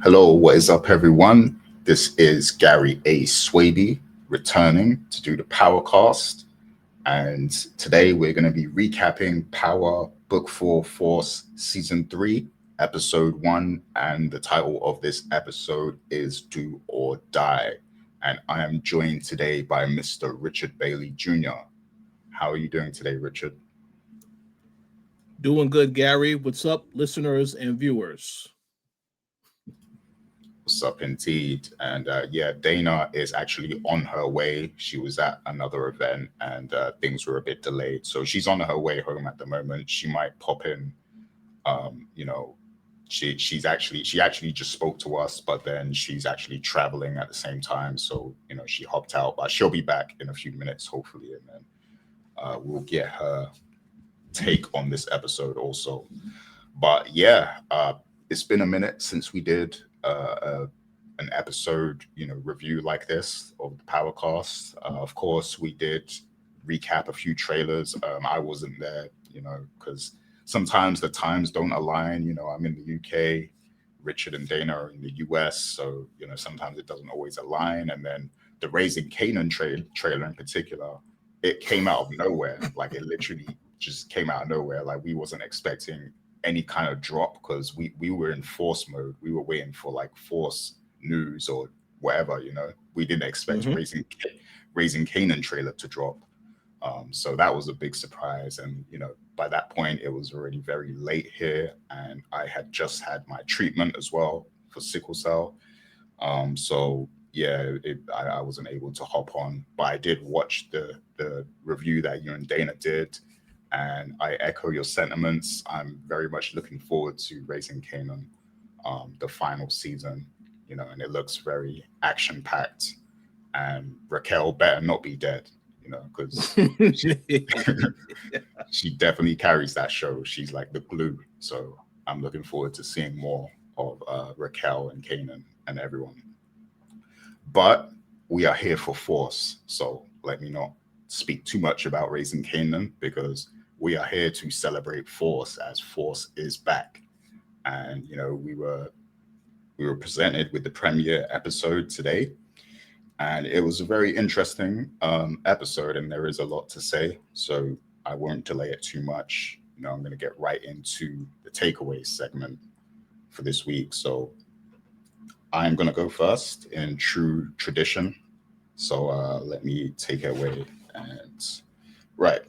Hello, what is up, everyone? This is Gary A. Swaby returning to do the Powercast. And today we're going to be recapping Power Book 4 Force Season 3, Episode 1. And the title of this episode is Do or Die. And I am joined today by Mr. Richard Bailey Jr. How are you doing today, Richard? Doing good, Gary. What's up, listeners and viewers? What's up, indeed? And yeah, Dana is actually on her way. She was at another event and things were a bit delayed. So she's on her way home at the moment. She might pop in. You know, she actually just spoke to us, but then she's actually traveling at the same time. So, she hopped out, but she'll be back in a few minutes, hopefully. And then we'll get her take on this episode also. But yeah, it's been a minute since we did an episode, review like this of the Powercast. Of course, we did recap a few trailers. I wasn't there, because sometimes the times don't align. I'm in the UK, Richard and Dana are in the US, so sometimes it doesn't always align. And then the Raising Canaan trailer in particular, it came out of nowhere. Like it literally just came out of nowhere. Like we wasn't expecting any kind of drop because we were in force mode. We were waiting for like force news or whatever. We didn't expect Mm-hmm. Raising Canaan trailer to drop. So that was a big surprise. And by that point it was already very late here, and I had just had my treatment as well for sickle cell. So yeah, I wasn't able to hop on, but I did watch the review that you and Dana did, and I echo your sentiments. I'm very much looking forward to Raising Canaan, the final season, and it looks very action packed. And Raquel better not be dead, because she, she definitely carries that show. She's like the glue. So I'm looking forward to seeing more of Raquel and Kanan and everyone. But we are here for Force, so let me not speak too much about Raising Canaan because we are here to celebrate Force as Force is back. And we were presented with the premiere episode today, and it was a very interesting episode, and there is a lot to say, so I won't delay it too much. I'm going to get right into the takeaways segment for this week. So I'm going to go first in true tradition. So let me take it away. And right.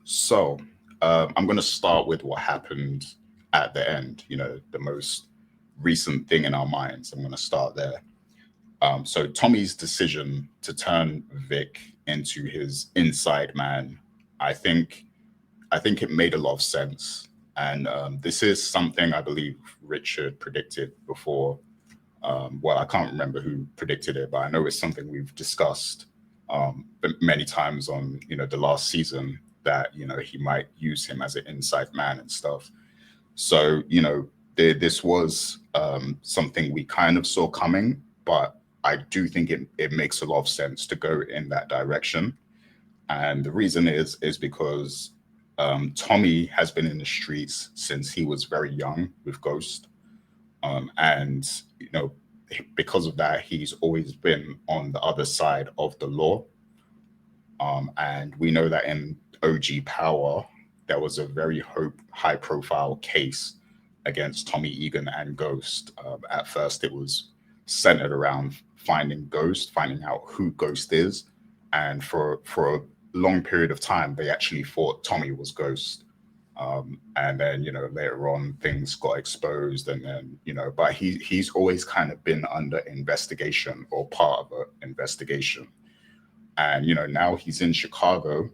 So I'm going to start with what happened at the end, the most recent thing in our minds. I'm going to start there. So Tommy's decision to turn Vic into his inside man, I think, I think it made a lot of sense. And this is something I believe Richard predicted before. Well, I can't remember who predicted it, but I know it's something we've discussed many times on the last season, that he might use him as an inside man and stuff. So this was something we kind of saw coming, but I do think it makes a lot of sense to go in that direction. And the reason is because Tommy has been in the streets since he was very young with Ghost, and because of that, he's always been on the other side of the law. And we know that in OG Power, there was a very high profile case against Tommy Egan and Ghost. At first, it was centered around finding Ghost, finding out who Ghost is, and for a long period of time, they actually thought Tommy was Ghost. And then later on things got exposed, and then but he's always kind of been under investigation or part of an investigation. And now he's in Chicago,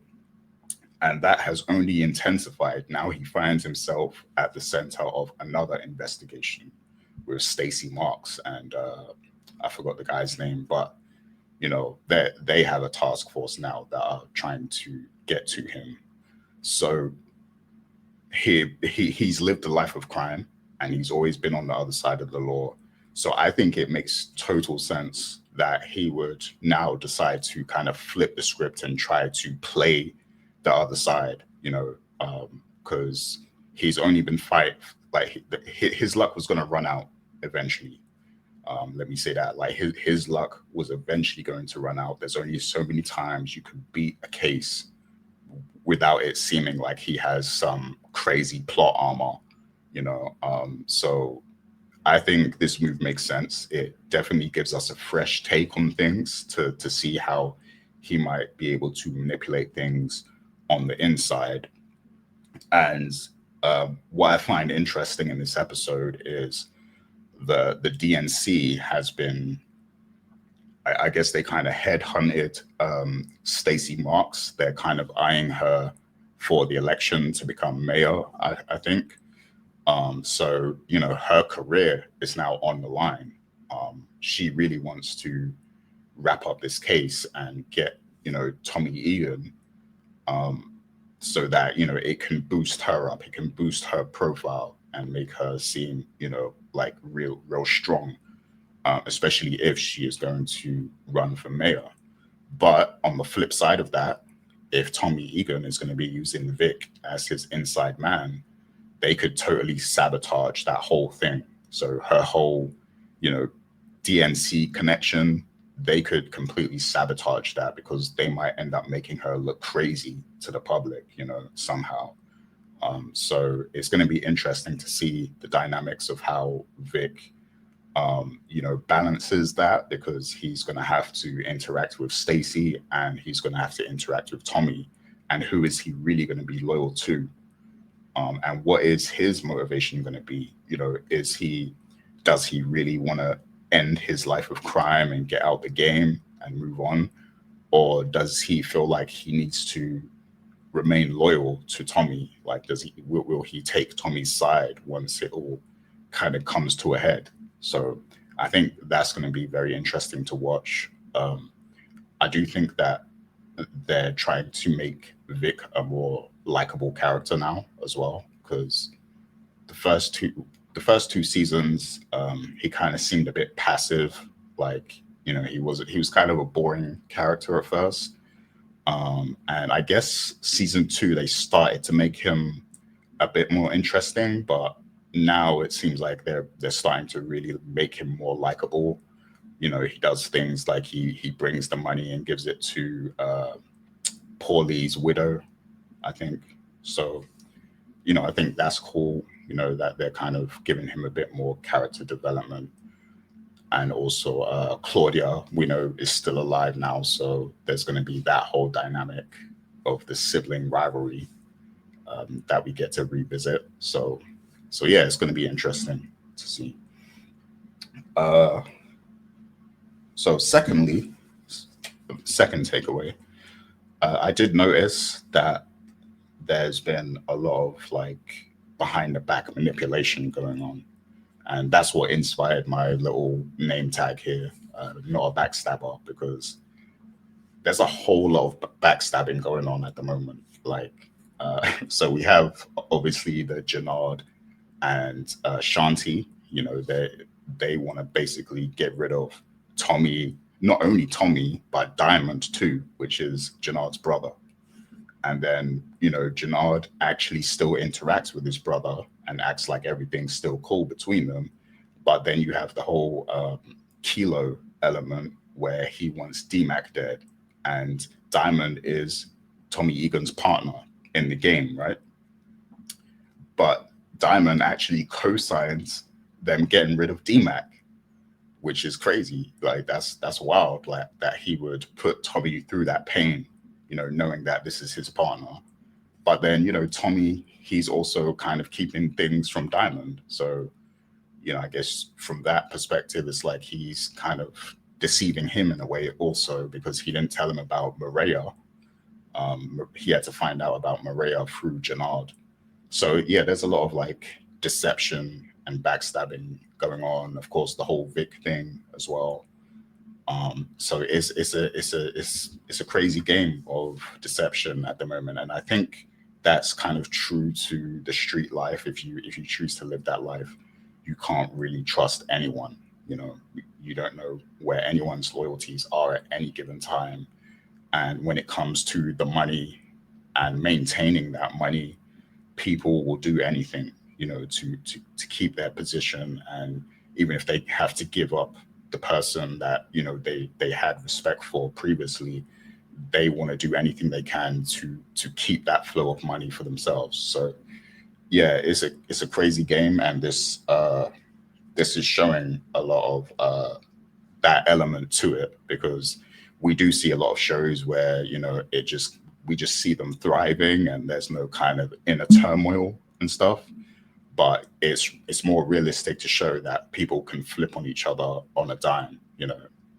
and that has only intensified. Now he finds himself at the center of another investigation with Stacy Marks and I forgot the guy's name, but they have a task force now that are trying to get to him. So he's lived a life of crime, and he's always been on the other side of the law. So I think it makes total sense that he would now decide to kind of flip the script and try to play the other side, because he's only been like his luck was going to run out eventually. Let me say that, like his luck was eventually going to run out. There's only so many times you could beat a case without it seeming like he has some crazy plot armor, you know. So I think this move makes sense. It definitely gives us a fresh take on things to see how he might be able to manipulate things on the inside. And what I find interesting in this episode is the DNC has been, I guess they kind of headhunted Stacey Marks. They're kind of eyeing her for the election to become mayor, I think. So, you know, her career is now on the line. She really wants to wrap up this case and get, you know, Tommy Egan, um, so that, you know, it can boost her up, it can boost her profile and make her seem, you know, like real strong, especially if she is going to run for mayor. But on the flip side of that, if Tommy Egan is going to be using Vic as his inside man, they could totally sabotage that whole thing. So her whole, you know, DNC connection, they could completely sabotage that because they might end up making her look crazy to the public, you know, somehow. So it's going to be interesting to see the dynamics of how Vic, you know, balances that, because he's going to have to interact with Stacy and he's going to have to interact with Tommy. And who is he really going to be loyal to? And what is his motivation going to be? You know, does he really want to end his life of crime and get out the game and move on? Or does he feel like he needs to remain loyal to Tommy? Like, will he take Tommy's side once it all kind of comes to a head? So I think that's going to be very interesting to watch. I do think that they're trying to make Vic a more likable character now as well, because the first two the first two seasons, he kind of seemed a bit passive. Like, you know, he was kind of a boring character at first. And I guess season two they started to make him a bit more interesting, but now it seems like they're starting to really make him more likable. You know, he does things like he brings the money and gives it to Paulie's widow, I think. So, you know, I think that's cool. You know, that they're kind of giving him a bit more character development. And also, Claudia, we know, is still alive now, so there's going to be that whole dynamic of the sibling rivalry that we get to revisit. So yeah, it's going to be interesting to see. Uh, so, second takeaway, I did notice that there's been a lot of like behind the back manipulation going on, and that's what inspired my little name tag here. Not a backstabber, because there's a whole lot of backstabbing going on at the moment. Like, so we have obviously the Janard and Shanti. You know, they want to basically get rid of Tommy, not only Tommy but Diamond too, which is Janard's brother. And then, you know, Janard actually still interacts with his brother and acts like everything's still cool between them. But then you have the whole Kilo element where he wants DMAC dead, and Diamond is Tommy Egan's partner in the game, right? But Diamond actually co-signs them getting rid of DMAC, which is crazy. Like, that's wild. Like, that he would put Tommy through that pain, you know, knowing that this is his partner. But then, you know, Tommy, he's also kind of keeping things from Diamond. So, you know, I guess from that perspective, it's like he's kind of deceiving him in a way also, because he didn't tell him about Mireya. He had to find out about Mireya through Janard. So yeah, there's a lot of like deception and backstabbing going on. Of course, the whole Vic thing as well. So it's a crazy game of deception at the moment, and I think that's kind of true to the street life. If you choose to live that life, you can't really trust anyone. You know, you don't know where anyone's loyalties are at any given time, and when it comes to the money and maintaining that money, people will do anything. to keep their position, and even if they have to give up the person that they had respect for previously, they want to do anything they can to keep that flow of money for themselves. So yeah, it's a crazy game, and this is showing a lot of that element to it, because we do see a lot of shows where it just we just see them thriving and there's no kind of inner turmoil and stuff, but it's more realistic to show that people can flip on each other on a dime.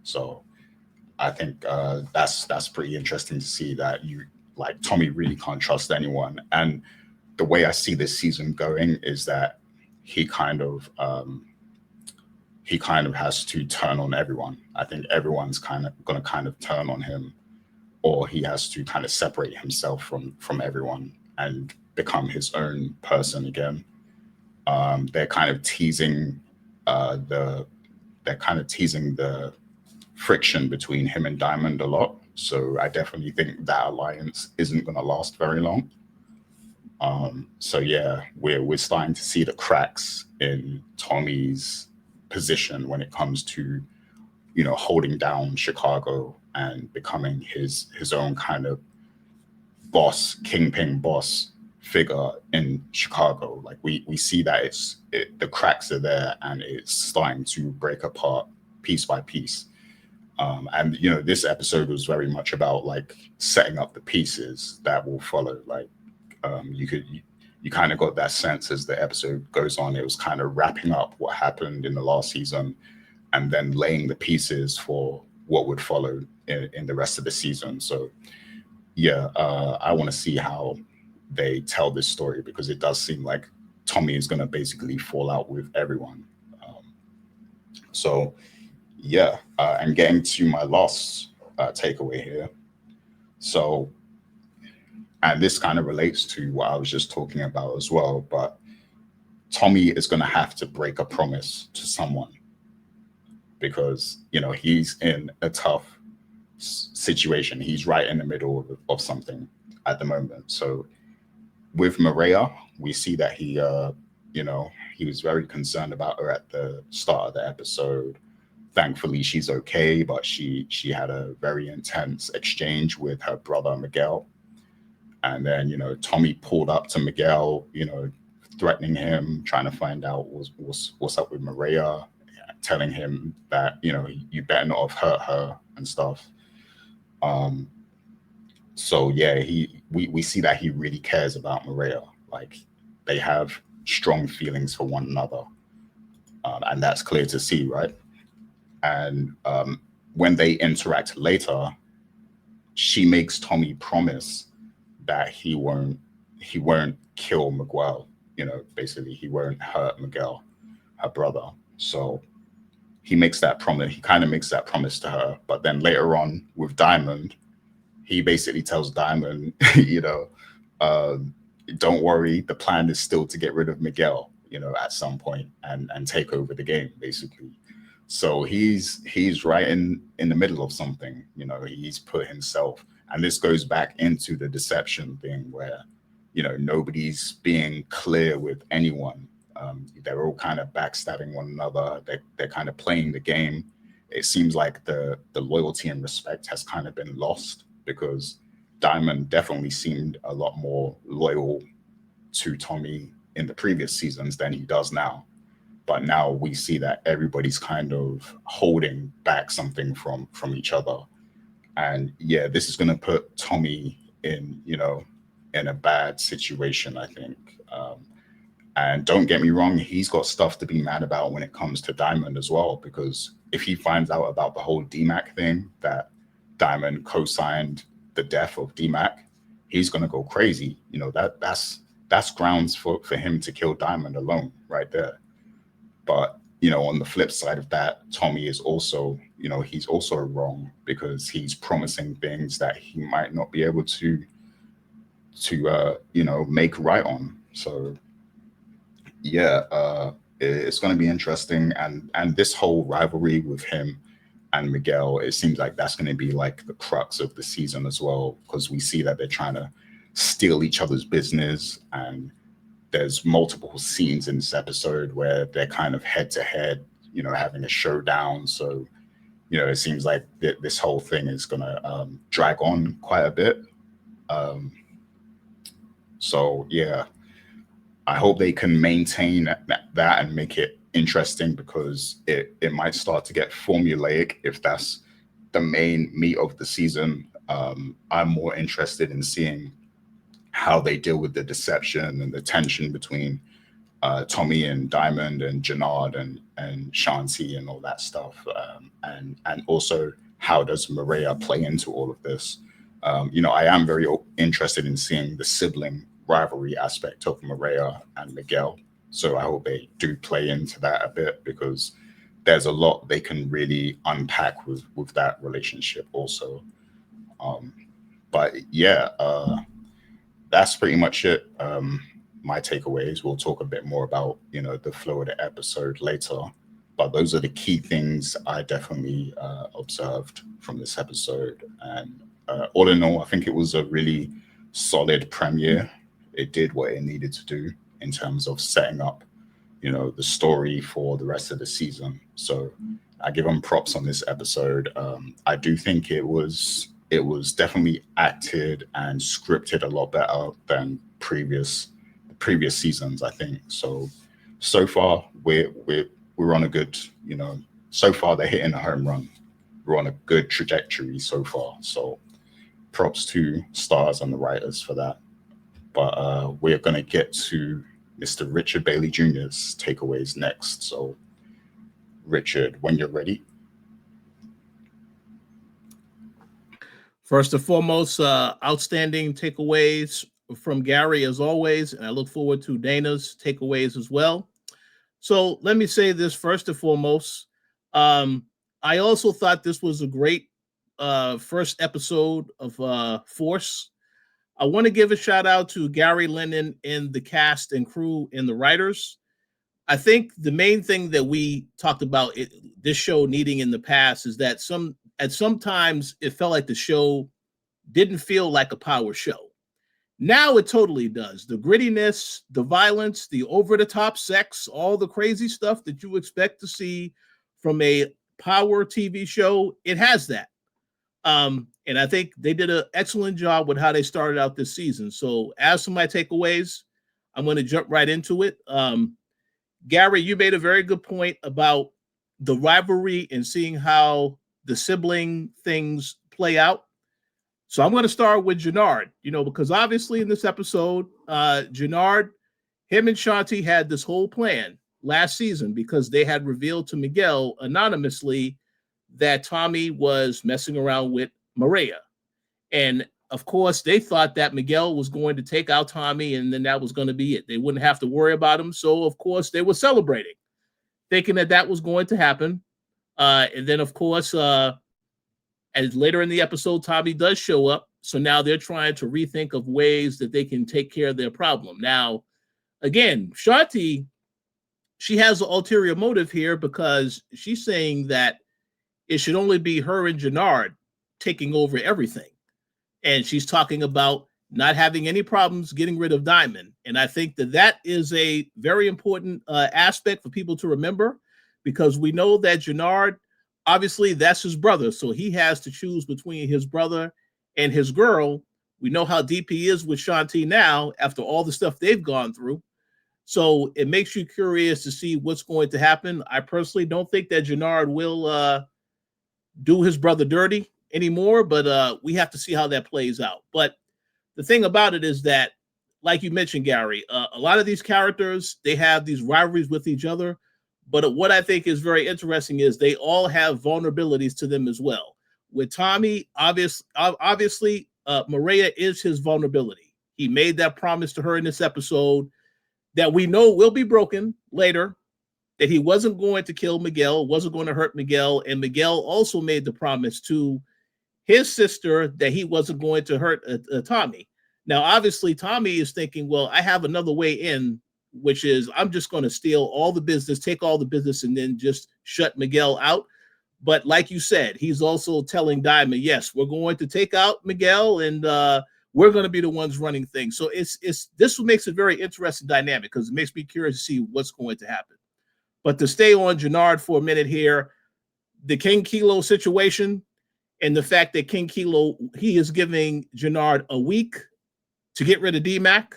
So I think that's pretty interesting to see that like Tommy really can't trust anyone. And the way I see this season going is that he kind of has to turn on everyone. I think everyone's kind of going to kind of turn on him, or he has to kind of separate himself from everyone and become his own person again. They're kind of teasing the they're kind of teasing the friction between him and Diamond a lot. So I definitely think that alliance isn't going to last very long. So yeah, we're starting to see the cracks in Tommy's position when it comes to holding down Chicago and becoming his own kind of boss, kingpin boss figure in Chicago. Like we see that the cracks are there and it's starting to break apart piece by piece. And this episode was very much about like setting up the pieces that will follow. Like you kind of got that sense as the episode goes on. It was kind of wrapping up what happened in the last season and then laying the pieces for what would follow in the rest of the season. So yeah, I want to see how they tell this story, because it does seem like Tommy is going to basically fall out with everyone. So yeah, and getting to my last takeaway here. So, and this kind of relates to what I was just talking about as well, but Tommy is going to have to break a promise to someone, because he's in a tough situation. He's right in the middle of something at the moment. So with Mireya, we see that he was very concerned about her at the start of the episode. Thankfully, she's okay, but she had a very intense exchange with her brother Miguel. And then Tommy pulled up to Miguel, threatening him, trying to find out what's up with Mireya, telling him that you better not have hurt her and stuff. So yeah, we see that he really cares about Mireya. Like they have strong feelings for one another, and that's clear to see, right? And when they interact later, she makes Tommy promise that he won't kill Miguel. Basically he won't hurt Miguel, her brother. So he makes that promise. He kind of makes that promise to her. But then later on with Diamond, he basically tells Diamond, uh, don't worry, the plan is still to get rid of Miguel, at some point and take over the game, basically. So he's right in the middle of something. He's put himself, and this goes back into the deception thing where nobody's being clear with anyone. They're all kind of backstabbing one another. They're kind of playing the game. It seems like the loyalty and respect has kind of been lost, because Diamond definitely seemed a lot more loyal to Tommy in the previous seasons than he does now. But now we see that everybody's kind of holding back something from each other. And yeah, this is going to put Tommy in a bad situation, I think. And don't get me wrong, he's got stuff to be mad about when it comes to Diamond as well, because if he finds out about the whole DMAC thing, that Diamond co-signed the death of DMAC, he's going to go crazy. That's grounds for him to kill Diamond alone right there. But on the flip side of that, Tommy is also, he's also wrong, because he's promising things that he might not be able to make right on. So yeah, it's going to be interesting, and this whole rivalry with him and Miguel, it seems like that's going to be like the crux of the season as well, because we see that they're trying to steal each other's business, and there's multiple scenes in this episode where they're kind of head to head, having a showdown. So, it seems like this whole thing is going to drag on quite a bit. So, yeah, I hope they can maintain that and make it interesting, because it might start to get formulaic if that's the main meat of the season. I'm more interested in seeing how they deal with the deception and the tension between Tommy and Diamond and Jannard and Shanti and all that stuff. And also, how does Mireya play into all of this? I am very interested in seeing the sibling rivalry aspect of Mireya and Miguel. So I hope they do play into that a bit, because there's a lot they can really unpack with that relationship also. But yeah, that's pretty much it. My takeaways. We'll talk a bit more about, the flow of the episode later. But those are the key things I definitely observed from this episode. And all in all, I think it was a really solid premiere. It did what it needed to do in terms of setting up, the story for the rest of the season. So I give them props on this episode. I do think it was definitely acted and scripted a lot better than previous seasons, I think. So far we're on a good, so far they're hitting a home run. We're on a good trajectory so far. So props to stars and the writers for that. But we're going to get to Mr. Richard Bailey Jr.'s takeaways next. So Richard, when you're ready. First and foremost, outstanding takeaways from Gary as always, and I look forward to Dana's takeaways as well. So let me say this first and foremost. I also thought this was a great first episode of Force. I want to give a shout out to Gary Lennon and the cast and crew and the writers. I think the main thing that we talked about this show needing in the past is that sometimes it felt like the show didn't feel like a power show. Now it totally does. The grittiness, the violence, the over-the-top sex, all the crazy stuff that you expect to see from a power TV show, it has that. And I think they did an excellent job with how they started out this season. So as for my takeaways, I'm going to jump right into it. Gary, you made a very good point about the rivalry and seeing how the sibling things play out. So I'm going to start with Jannard, because obviously in this episode, Jannard, him and Shanti had this whole plan last season because they had revealed to Miguel anonymously that Tommy was messing around with Mireya. And of course, they thought that Miguel was going to take out Tommy and then that was going to be it. They wouldn't have to worry about him. So, of course, they were celebrating, thinking that was going to happen. And then, of course, as later in the episode, Tommy does show up. So now they're trying to rethink of ways that they can take care of their problem. Now, again, Shanti, she has an ulterior motive here because she's saying that it should only be her and Jannard taking over everything. And she's talking about not having any problems getting rid of Diamond. And I think that is a very important aspect for people to remember, because we know that Jannard, obviously, that's his brother. So he has to choose between his brother and his girl. We know how deep he is with Shanti now after all the stuff they've gone through. So it makes you curious to see what's going to happen. I personally don't think that Jannard will do his brother dirty anymore, but we have to see how that plays out. But the thing about it is that, like you mentioned, Gary, a lot of these characters, they have these rivalries with each other. But what I think is very interesting is they all have vulnerabilities to them as well. With Tommy, obviously, Mireya is his vulnerability. He made that promise to her in this episode that we know will be broken later, that he wasn't going to kill Miguel, wasn't going to hurt Miguel. And Miguel also made the promise to his sister that he wasn't going to hurt Tommy. Now, obviously, Tommy is thinking, well, I have another way in, which is I'm just going to steal all the business, take all the business, and then just shut Miguel out. But like you said, he's also telling Diamond, yes, we're going to take out Miguel, and we're going to be the ones running things. So it's this makes it very interesting dynamic because it makes me curious to see what's going to happen. But to stay on Jannard for a minute here, the King Kilo situation and the fact that King Kilo, he is giving Jannard a week to get rid of D-Mac.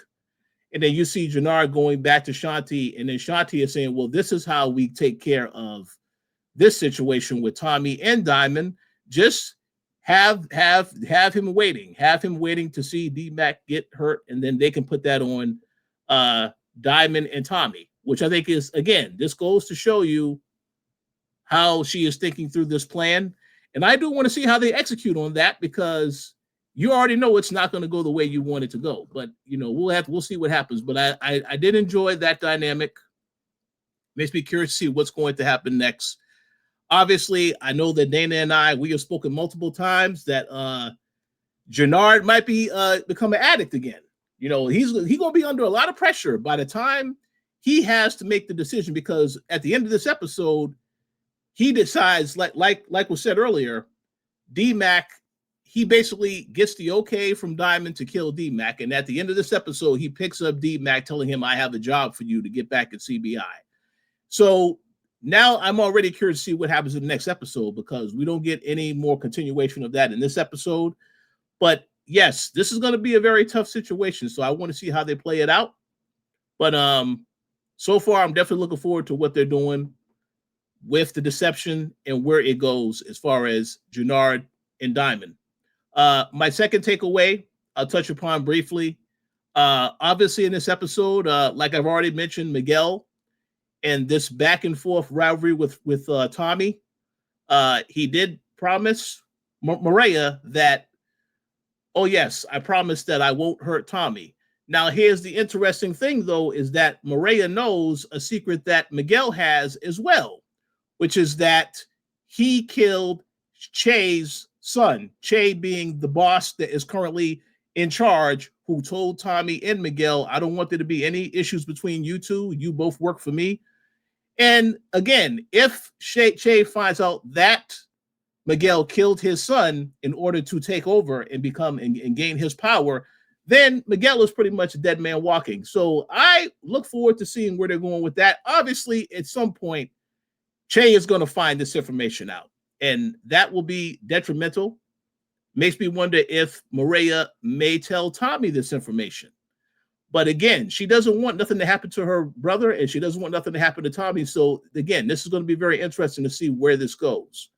And then you see Jannard going back to Shanti, and then Shanti is saying, well, this is how we take care of this situation with Tommy and Diamond. Just have him waiting. Have him waiting to see D-Mac get hurt, and then they can put that on Diamond and Tommy, which I think is, again, this goes to show you how she is thinking through this plan. And I do want to see how they execute on that, because you already know it's not going to go the way you want it to go. But, you know, we'll see what happens. But I did enjoy that dynamic. Makes me curious to see what's going to happen next. Obviously, I know that Dana and we have spoken multiple times that Jannard might be become an addict again. You know, he's going to be under a lot of pressure by the time he has to make the decision, because at the end of this episode, he decides, like was said earlier, D-Mac, he basically gets the okay from Diamond to kill D-Mac. And at the end of this episode, he picks up D-Mac telling him, I have a job for you to get back at CBI. So now I'm already curious to see what happens in the next episode, because we don't get any more continuation of that in this episode. But yes, this is going to be a very tough situation. So I want to see how they play it out. But so far, I'm definitely looking forward to what they're doing with the deception and where it goes as far as Jannard and Diamond. My second takeaway, I'll touch upon briefly. Obviously, in this episode, like I've already mentioned, Miguel and this back and forth rivalry with Tommy. He did promise Mireya that, oh yes, I promise that I won't hurt Tommy. Now, here's the interesting thing, though, is that Mireya knows a secret that Miguel has as well, which is that he killed Che's son, Che being the boss that is currently in charge, who told Tommy and Miguel, I don't want there to be any issues between you two. You both work for me. And again, if Che finds out that Miguel killed his son in order to take over and become and gain his power, then Miguel is pretty much a dead man walking. So I look forward to seeing where they're going with that. Obviously, at some point, Che is going to find this information out, and that will be detrimental. Makes me wonder if Mireya may tell Tommy this information. But again, she doesn't want nothing to happen to her brother, and she doesn't want nothing to happen to Tommy. So again, this is going to be very interesting to see where this goes.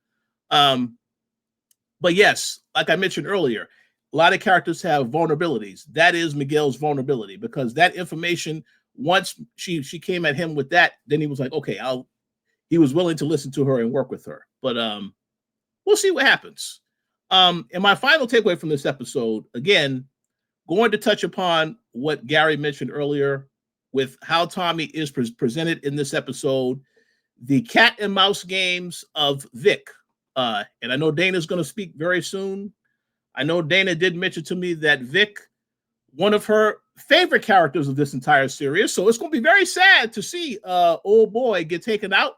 But yes, like I mentioned earlier, a lot of characters have vulnerabilities. That is Miguel's vulnerability, because that information, once she came at him with that, then he was like, okay, he was willing to listen to her and work with her. But we'll see what happens. And my final takeaway from this episode, again, going to touch upon what Gary mentioned earlier with how Tommy is presented in this episode, the cat and mouse games of Vic. And I know Dana's going to speak very soon. I know Dana did mention to me that Vic, one of her favorite characters of this entire series. So it's going to be very sad to see old boy get taken out.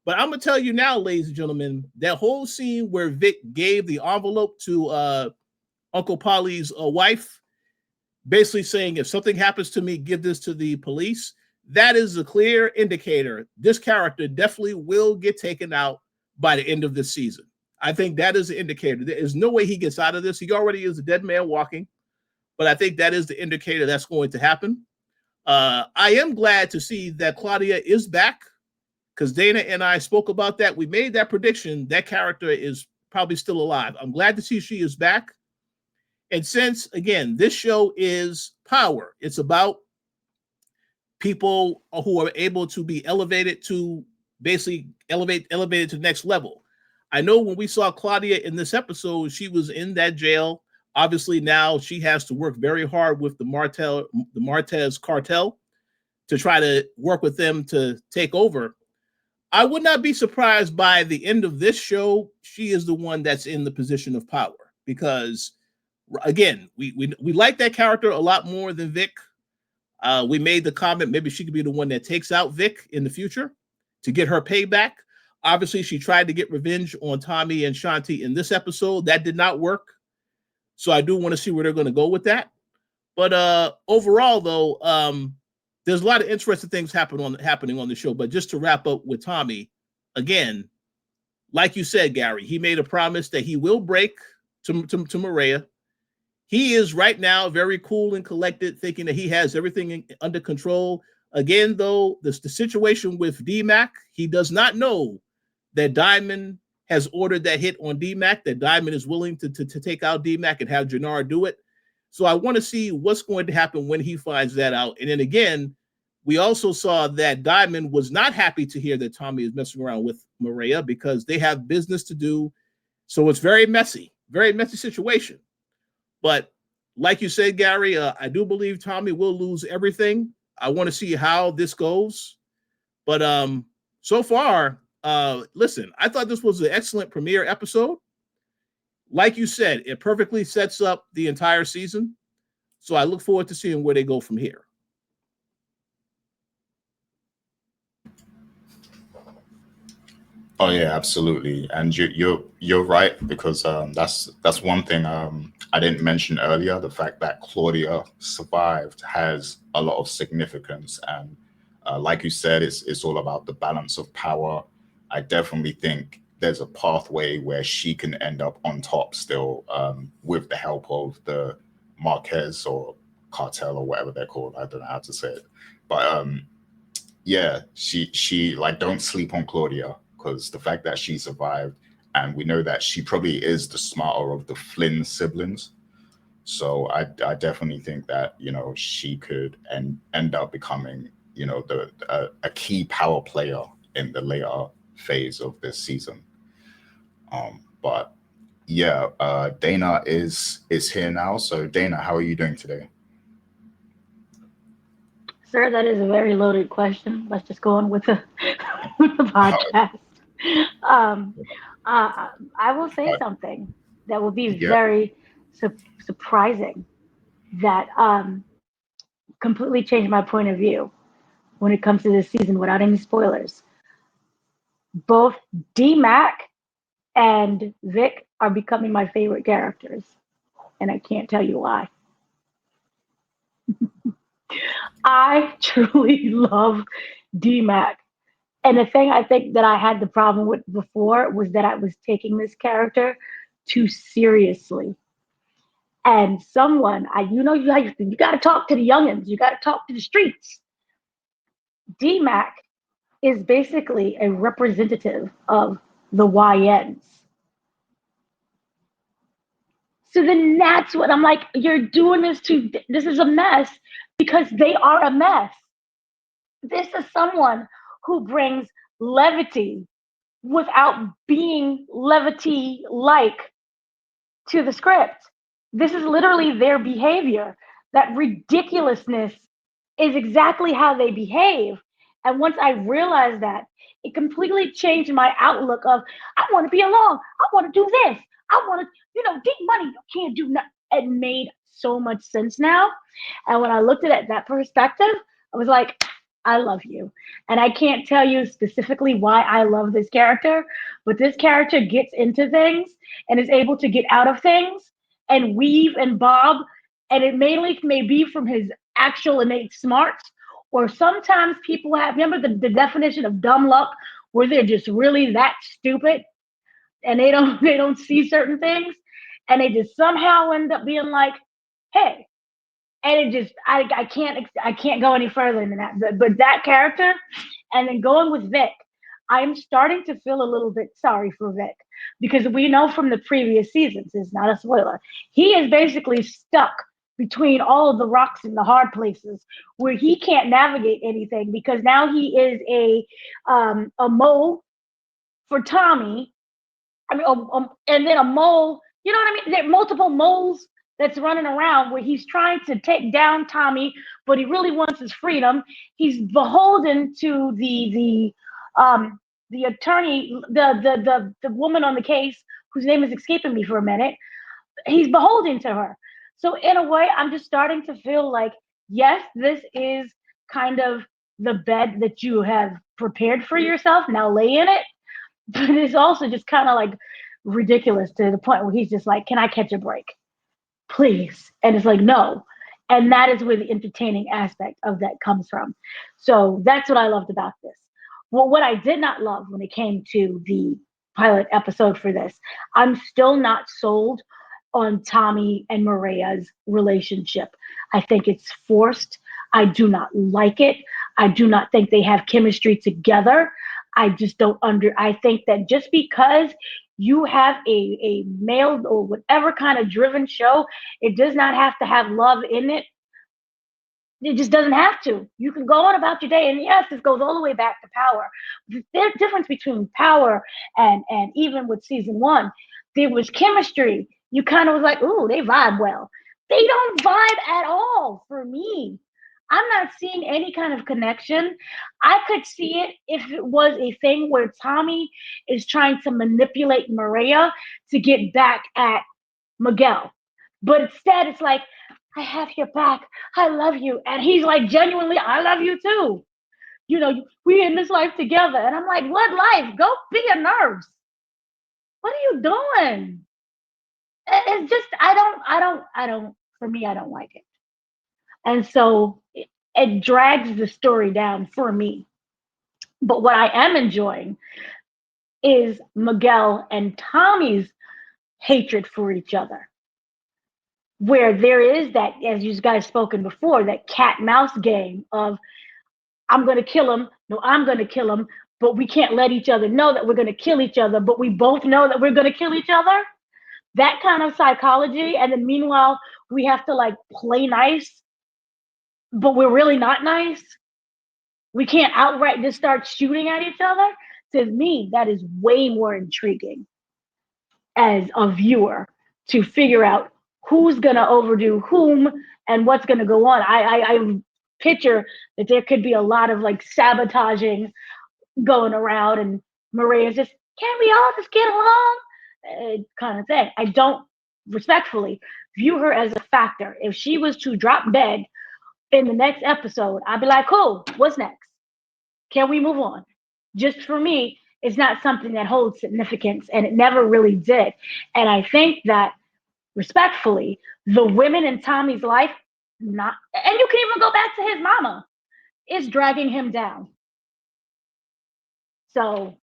But I'm going to tell you now, ladies and gentlemen, that whole scene where Vic gave the envelope to Uncle Polly's wife, basically saying, if something happens to me, give this to the police. That is a clear indicator. This character definitely will get taken out by the end of this season. I think that is the indicator. There is no way he gets out of this. He already is a dead man walking, but I think that is the indicator that's going to happen. I am glad to see that Claudia is back, because Dana and I spoke about that. We made that prediction. That character is probably still alive. I'm glad to see she is back. And since, again, this show is power, it's about people who are able to be elevated to basically elevated to the next level. I know when we saw Claudia in this episode, she was in that jail. Obviously, now she has to work very hard with the Martez cartel to try to work with them to take over. I would not be surprised by the end of this show, she is the one that's in the position of power, because again, we like that character a lot more than Vic. We made the comment maybe she could be the one that takes out Vic in the future to get her payback. Obviously, she tried to get revenge on Tommy and Shanti in this episode. That did not work. So I do want to see where they're going to go with that. But overall, though, there's a lot of interesting things happening on the show. But just to wrap up with Tommy, again, like you said, Gary, he made a promise that he will break to Mireya. He is right now very cool and collected, thinking that he has everything under control. Again, though, the situation with D-Mac, he does not know that Diamond has ordered that hit on D-Mac, that Diamond is willing to take out D-Mac and have Jannar do it. So I want to see what's going to happen when he finds that out. And then again, we also saw that Diamond was not happy to hear that Tommy is messing around with Mireya because they have business to do. So it's very messy situation. But like you said, Gary, I do believe Tommy will lose everything. I want to see how this goes. But so far, listen, I thought this was an excellent premiere episode. Like you said, it perfectly sets up the entire season. So I look forward to seeing where they go from here. Oh yeah, absolutely, and you're right, because that's one thing I didn't mention earlier. The fact that Claudia survived has a lot of significance, and like you said, it's all about the balance of power. I definitely think there's a pathway where she can end up on top still, with the help of the Marquez or cartel or whatever they're called. I don't know how to say it, but yeah, she like, don't sleep on Claudia, because the fact that she survived, and we know that she probably is the smarter of the Flynn siblings. So I definitely think that, she could end up becoming, a key power player in the later phase of this season. But yeah, Dana is here now. So Dana, how are you doing today? Sir, that is a very loaded question. Let's just go on with the, with the podcast. Um, I will say something that will be Yeah. very surprising, that completely changed my point of view when it comes to this season without any spoilers. Both D-Mac and Vic are becoming my favorite characters, and I can't tell you why. I truly love D-Mac. And the thing I think that I had the problem with before was that I was taking this character too seriously. And someone, you got to talk to the youngins, you got to talk to the streets. D-Mac is basically a representative of the YNs. So then that's what I'm like, you're doing this is a mess, because they are a mess. This is someone who brings levity without being levity like to the script. This is literally their behavior. That ridiculousness is exactly how they behave. And once I realized that, it completely changed my outlook of, I want to be alone. I want to do this. I want to, get money. You can't do nothing. It made so much sense now. And when I looked at it that perspective, I was like, I love you. And I can't tell you specifically why I love this character, but this character gets into things and is able to get out of things and weave and bob. And it mainly may be from his actual innate smarts, or sometimes people have, remember the definition of dumb luck, where they're just really that stupid and they don't see certain things, and they just somehow end up being like, hey, and it just, I can't go any further than that. But that character, and then going with Vic, I'm starting to feel a little bit sorry for Vic, because we know from the previous seasons, it's not a spoiler, he is basically stuck between all of the rocks and the hard places, where he can't navigate anything, because now he is a mole for Tommy. I mean, and then a mole. You know what I mean? There are multiple moles that's running around, where he's trying to take down Tommy, but he really wants his freedom. He's beholden to the attorney, the woman on the case, whose name is escaping me for a minute. He's beholden to her. So in a way, I'm just starting to feel like, yes, this is kind of the bed that you have prepared for yourself. Now lay in it. But it's also just kind of like ridiculous, to the point where he's just like, can I catch a break? please. And it's like, no. And that is where the entertaining aspect of that comes from. So that's what I loved about this. Well, what I did not love when it came to the pilot episode for this, I'm still not sold on Tommy and Mireya's relationship. I think it's forced. I do not like it. I do not think they have chemistry together. I just don't I think that just because you have a male or whatever kind of driven show, it does not have to have love in it. It just doesn't have to. You can go on about your day. And yes, this goes all the way back to Power. The difference between Power and even with season 1, there was chemistry. You kind of was like, ooh, they vibe well. They don't vibe at all for me. I'm not seeing any kind of connection. I could see it if it was a thing where Tommy is trying to manipulate Mireya to get back at Miguel. But instead, it's like, I have your back. I love you. And he's like, genuinely, I love you too. You know, we're in this life together. And I'm like, what life? Go be a nurse. What are you doing? It's just, for me, I don't like it. And so it drags the story down for me. But what I am enjoying is Miguel and Tommy's hatred for each other. Where there is that, as you guys spoken before, that cat-mouse game of, I'm going to kill him, no, I'm going to kill him, but we can't let each other know that we're going to kill each other, but we both know that we're going to kill each other. That kind of psychology, and then meanwhile, we have to like play nice, but we're really not nice. We can't outright just start shooting at each other. To me, that is way more intriguing as a viewer to figure out who's going to overdo whom and what's going to go on. I picture that there could be a lot of like sabotaging going around, and Mireya's just, can't we all just get along? Kind of thing. I don't respectfully view her as a factor. If she was to drop dead in the next episode, I'd be like, cool, what's next? Can we move on? Just for me, it's not something that holds significance, and it never really did. And I think that, respectfully, the women in Tommy's life, not, and you can even go back to his mama, is dragging him down. So,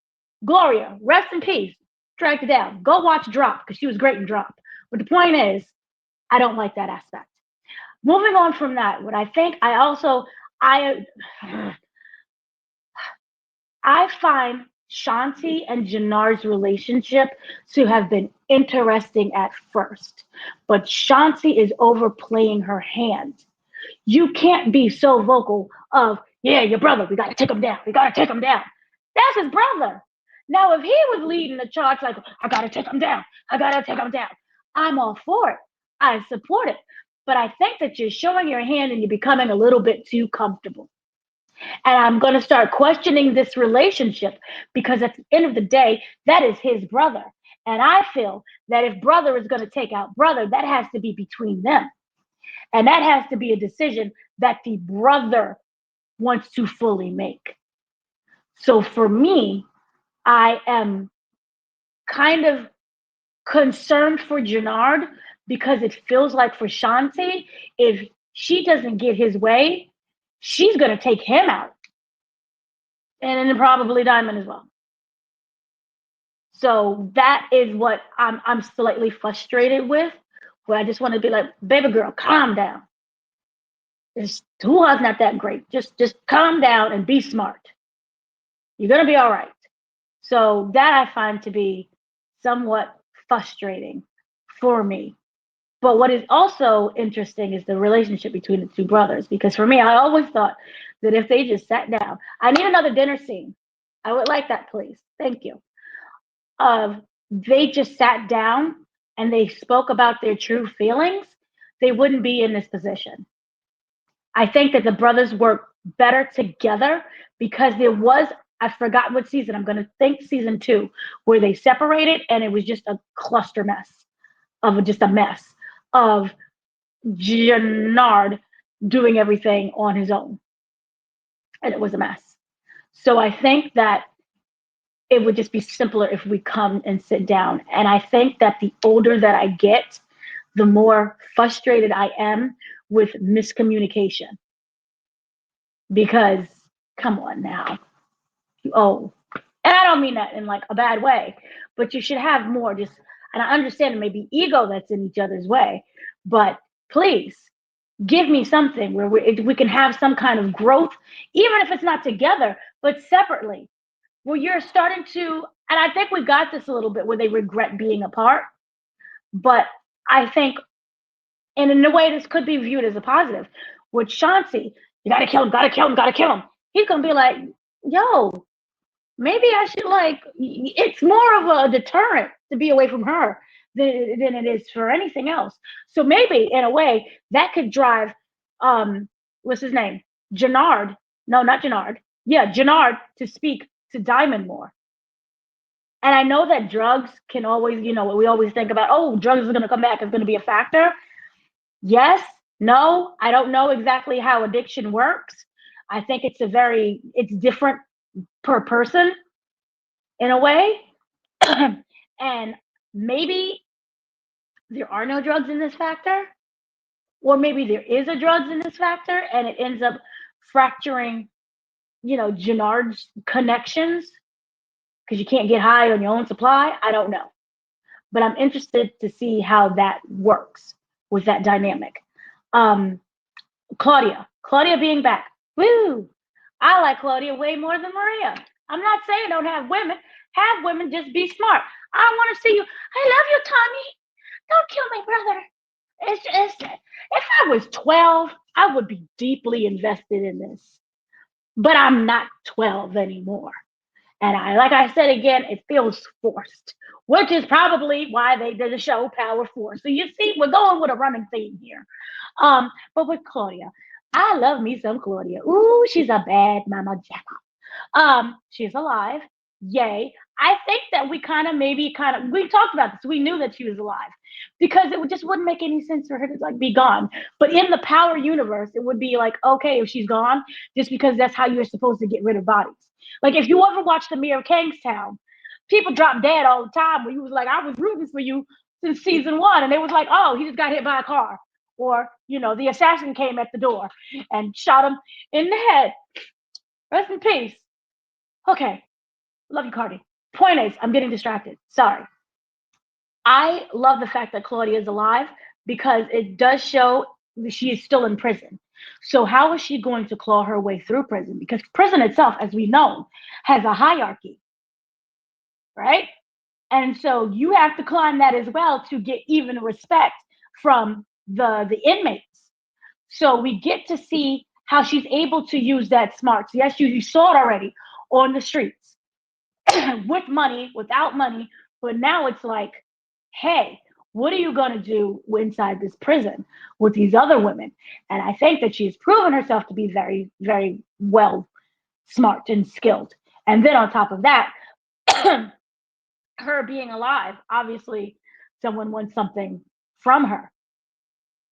Gloria, rest in peace, dragged it down. Go watch Drop, because she was great in Drop. But the point is, I don't like that aspect. Moving on from that, what I think, I find Shanti and Jannard's relationship to have been interesting at first, but Shanti is overplaying her hand. You can't be so vocal of, yeah, your brother, we got to take him down. We got to take him down. That's his brother. Now, if he was leading the charge like, I got to take him down. I got to take him down. I'm all for it. I support it. But I think that you're showing your hand and you're becoming a little bit too comfortable. And I'm going to start questioning this relationship, because at the end of the day, that is his brother. And I feel that if brother is going to take out brother, that has to be between them. And that has to be a decision that the brother wants to fully make. So for me, I am kind of concerned for Jannard, because it feels like for Shanti, if she doesn't get his way, she's going to take him out. And then probably Diamond as well. So that is what I'm slightly frustrated with, where I just want to be like, baby girl, calm down. Tua's not that great. Just calm down and be smart. You're going to be all right. So that I find to be somewhat frustrating for me. But what is also interesting is the relationship between the two brothers, because for me, I always thought that if they just sat down, I need another dinner scene. I would like that, please. Thank you. They just sat down and they spoke about their true feelings, they wouldn't be in this position. I think that the brothers work better together, because there was, I forgot what season, I'm going to think season 2, where they separated and it was just a cluster mess of just a mess of Jannard doing everything on his own. And it was a mess. So I think that it would just be simpler if we come and sit down. And I think that the older that I get, the more frustrated I am with miscommunication. Because, come on now. Oh, and I don't mean that in like a bad way, but you should have more just, and I understand it may be ego that's in each other's way, but please give me something where we can have some kind of growth, even if it's not together, but separately, where you're starting to, and I think we got this a little bit where they regret being apart, but I think, and in a way, this could be viewed as a positive. With Chauncey, you gotta kill him, gotta kill him, gotta kill him. He's gonna be like, yo, maybe I should like, it's more of a deterrent to be away from her than it is for anything else. So maybe in a way that could drive, what's his name? Jannard. No, not Jannard. Yeah, Jannard to speak to Diamond more. And I know that drugs can always, we always think about, oh, drugs are going to come back, it's going to be a factor. Yes, no, I don't know exactly how addiction works. I think it's different per person in a way. And maybe there are no drugs in this factor, or maybe there is a drugs in this factor and it ends up fracturing, Jannard's connections because you can't get high on your own supply. I don't know. But I'm interested to see how that works with that dynamic. Claudia being back. Woo! I like Claudia way more than Mireya. I'm not saying don't have women. Have women, just be smart. I want to see you. I love you, Tommy. Don't kill my brother. If I was 12, I would be deeply invested in this. But I'm not 12 anymore. And like I said again, it feels forced, which is probably why they did the show Power Force. So you see, we're going with a running theme here. But with Claudia, I love me some Claudia. Ooh, she's a bad mama jacka. She's alive. Yay. I think that we we talked about this. We knew that she was alive because it just wouldn't make any sense for her to like be gone. But in the Power universe, it would be like, okay, if she's gone, just because that's how you're supposed to get rid of bodies. Like if you ever watched the Mayor of Kingstown, people drop dead all the time where you was like, I was rooting for you since season 1. And they was like, oh, he just got hit by a car. Or, the assassin came at the door and shot him in the head. Rest in peace. Okay. Love you, Cardi. Point is, I'm getting distracted. Sorry. I love the fact that Claudia is alive because it does show she is still in prison. So how is she going to claw her way through prison? Because prison itself, as we know, has a hierarchy, right? And so you have to climb that as well to get even respect from the inmates. So we get to see how she's able to use that smarts. Yes, you saw it already on the streets with money, without money, but now it's like, hey, what are you going to do inside this prison with these other women? And I think that she's proven herself to be very, very well smart and skilled. And then on top of that, her being alive, obviously someone wants something from her.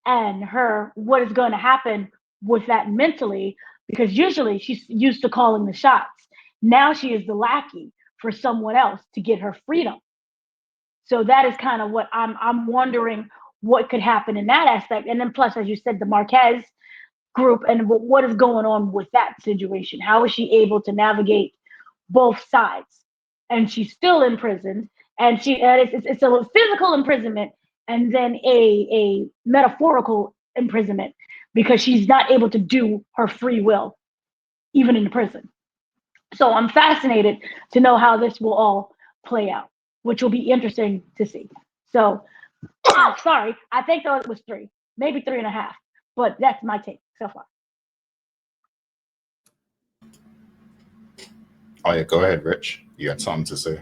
And what is going to happen with that mentally, because usually she's used to calling the shots. Now she is the lackey for someone else to get her freedom. So that is kind of what I'm wondering what could happen in that aspect. And then plus, as you said, the Marquez group and what is going on with that situation. How is she able to navigate both sides? And she's still imprisoned, and it's a physical imprisonment and then a metaphorical imprisonment because she's not able to do her free will, even in the prison. So I'm fascinated to know how this will all play out, which will be interesting to see. So, sorry, I think it was 3, maybe 3.5, but that's my take so far. Oh yeah, go ahead, Rich. You got something to say?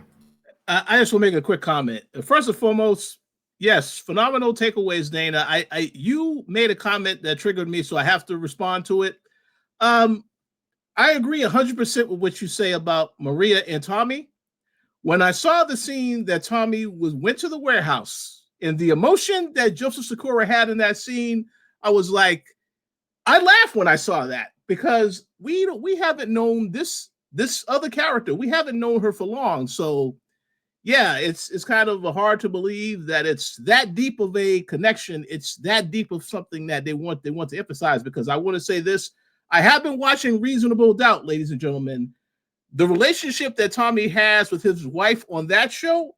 I just want to make a quick comment. First and foremost, yes, phenomenal takeaways, Dana. You made a comment that triggered me, so I have to respond to it. I agree 100% with what you say about Mireya and Tommy. When I saw the scene that Tommy went to the warehouse and the emotion that Joseph Sikora had in that scene, I was like, I laughed when I saw that because we haven't known this other character. We haven't known her for long. So yeah, it's kind of hard to believe that it's that deep of a connection. It's that deep of something that they want to emphasize, because I want to say this. I have been watching Reasonable Doubt, ladies and gentlemen. The relationship that Tommy has with his wife on that show,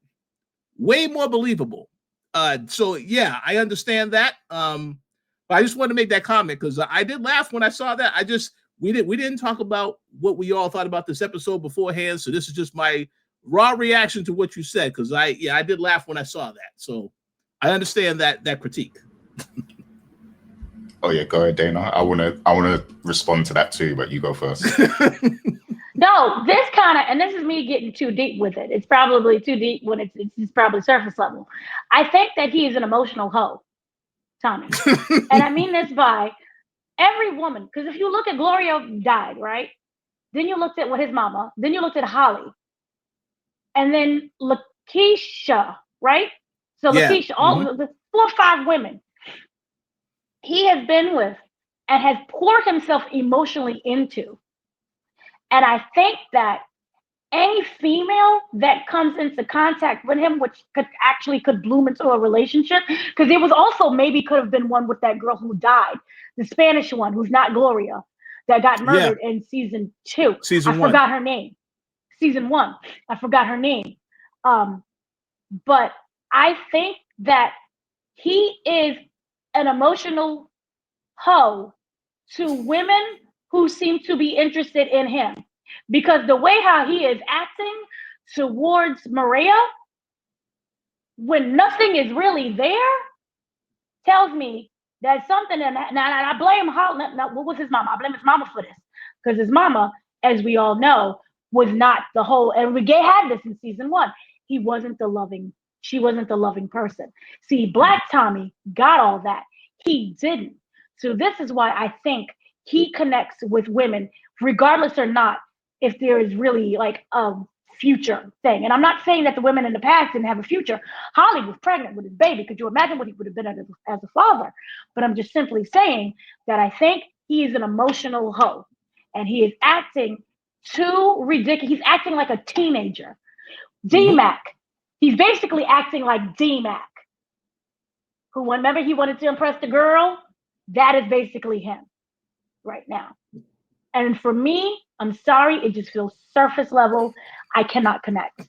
way more believable. So yeah, I understand that. But I just wanted to make that comment because I did laugh when I saw that. We didn't talk about what we all thought about this episode beforehand. So this is just my raw reaction to what you said, because I did laugh when I saw that. So I understand that critique. Oh yeah, go ahead, Dana. I wanna respond to that too, but you go first. No, this kind of, and this is me getting too deep with it. It's probably too deep when it's probably surface level. I think that he is an emotional hoe, Tommy. And I mean this by every woman, because if you look at Gloria died, right? Then you looked at what his mama, then you looked at Holly, and then Lakeisha, right? So Yeah. Lakeisha, all the 4 or 5 women he has been with and has poured himself emotionally into. And I think that any female that comes into contact with him, which could bloom into a relationship, because it was also maybe could have been one with that girl who died, the Spanish one who's not Gloria, that got murdered in season 2. Season 1. Forgot her name. Season 1, I forgot her name. But I think that he is an emotional hoe to women who seem to be interested in him, because the way how he is acting towards Mireya when nothing is really there tells me that something, and I blame Holly. What was his mama? I blame his mama for this, because his mama, as we all know, was not the whole, and we had this in season 1. She wasn't the loving person. See, Black Tommy got all that. He didn't. So this is why I think he connects with women, regardless or not, if there is really like a future thing. And I'm not saying that the women in the past didn't have a future. Holly was pregnant with his baby. Could you imagine what he would have been as a father? But I'm just simply saying that I think he is an emotional hoe, and he is acting too ridiculous. He's acting like a teenager. D-Mac. He's basically acting like D-Mac, who, whenever he wanted to impress the girl, that is basically him right now. And for me, I'm sorry, it just feels surface level. I cannot connect.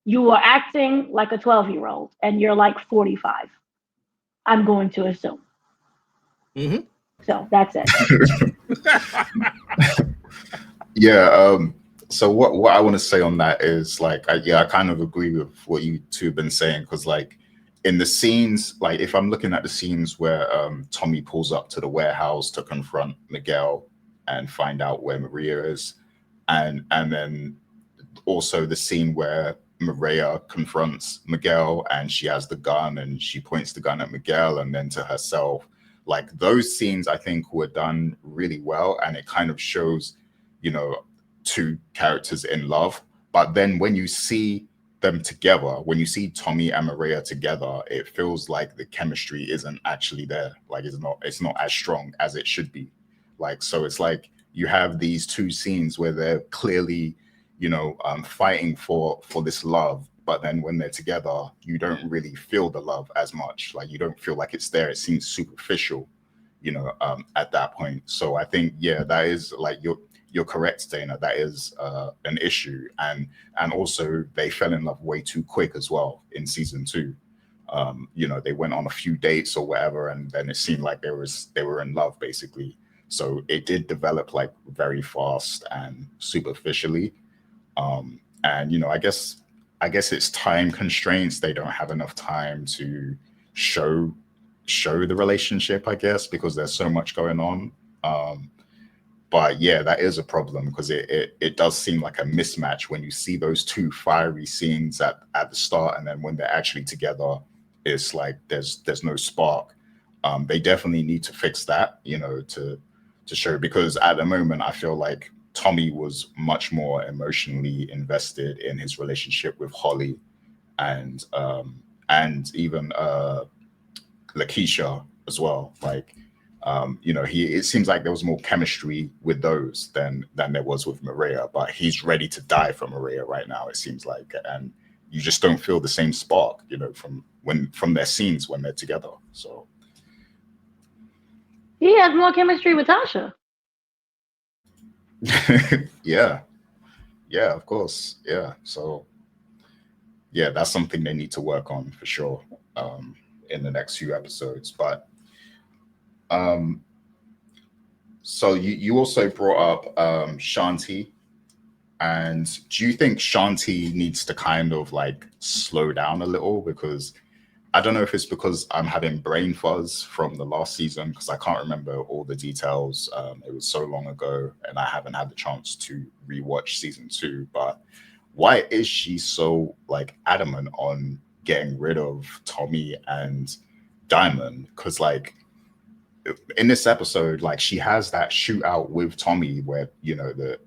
You are acting like a 12-year-old, and you're like 45. I'm going to assume. So that's it. Yeah. So what I want to say on that is like, I kind of agree with what you two have been saying, because like in the scenes, like if I'm looking at the scenes where Tommy pulls up to the warehouse to confront Miguel and find out where Mireya is, and then also the scene where Mireya confronts Miguel and she has the gun and she points the gun at Miguel and then to herself. Like those scenes, I think, were done really well, and it kind of shows, two characters in love. But then when you see them together, when you see Tommy and Mireya together, it feels like the chemistry isn't actually there. Like it's not as strong as it should be. Like, so it's like you have these two scenes where they're clearly, fighting for this love, but then when they're together, you don't really feel the love as much. Like you don't feel like it's there. It seems superficial, at that point. So I think, yeah, that is like you're correct, Dana. That is an issue, and also they fell in love way too quick as well in season 2. They went on a few dates or whatever, and then it seemed like they were in love basically. So it did develop like very fast and superficially. And I guess it's time constraints. They don't have enough time to show the relationship, I guess, because there's so much going on. But yeah, that is a problem, because it does seem like a mismatch when you see those two fiery scenes at the start, and then when they're actually together, it's like there's no spark. They definitely need to fix that, to show, because at the moment I feel like Tommy was much more emotionally invested in his relationship with Holly and even Lakeisha as well. Like It seems like there was more chemistry with those than there was with Mireya, but he's ready to die for Mireya right now, it seems like. And you just don't feel the same spark, from their scenes when they're together. So he has more chemistry with Tasha. yeah, of course. Yeah. So yeah, that's something they need to work on for sure, in the next few episodes. But so you also brought up Shanti. And do you think Shanti needs to kind of like slow down a little? Because I don't know if it's because I'm having brain fuzz from the last season, because I can't remember all the details. It was so long ago, and I haven't had the chance to rewatch season 2. But why is she so like adamant on getting rid of Tommy and Diamond? Because like in this episode, like she has that shootout with Tommy where the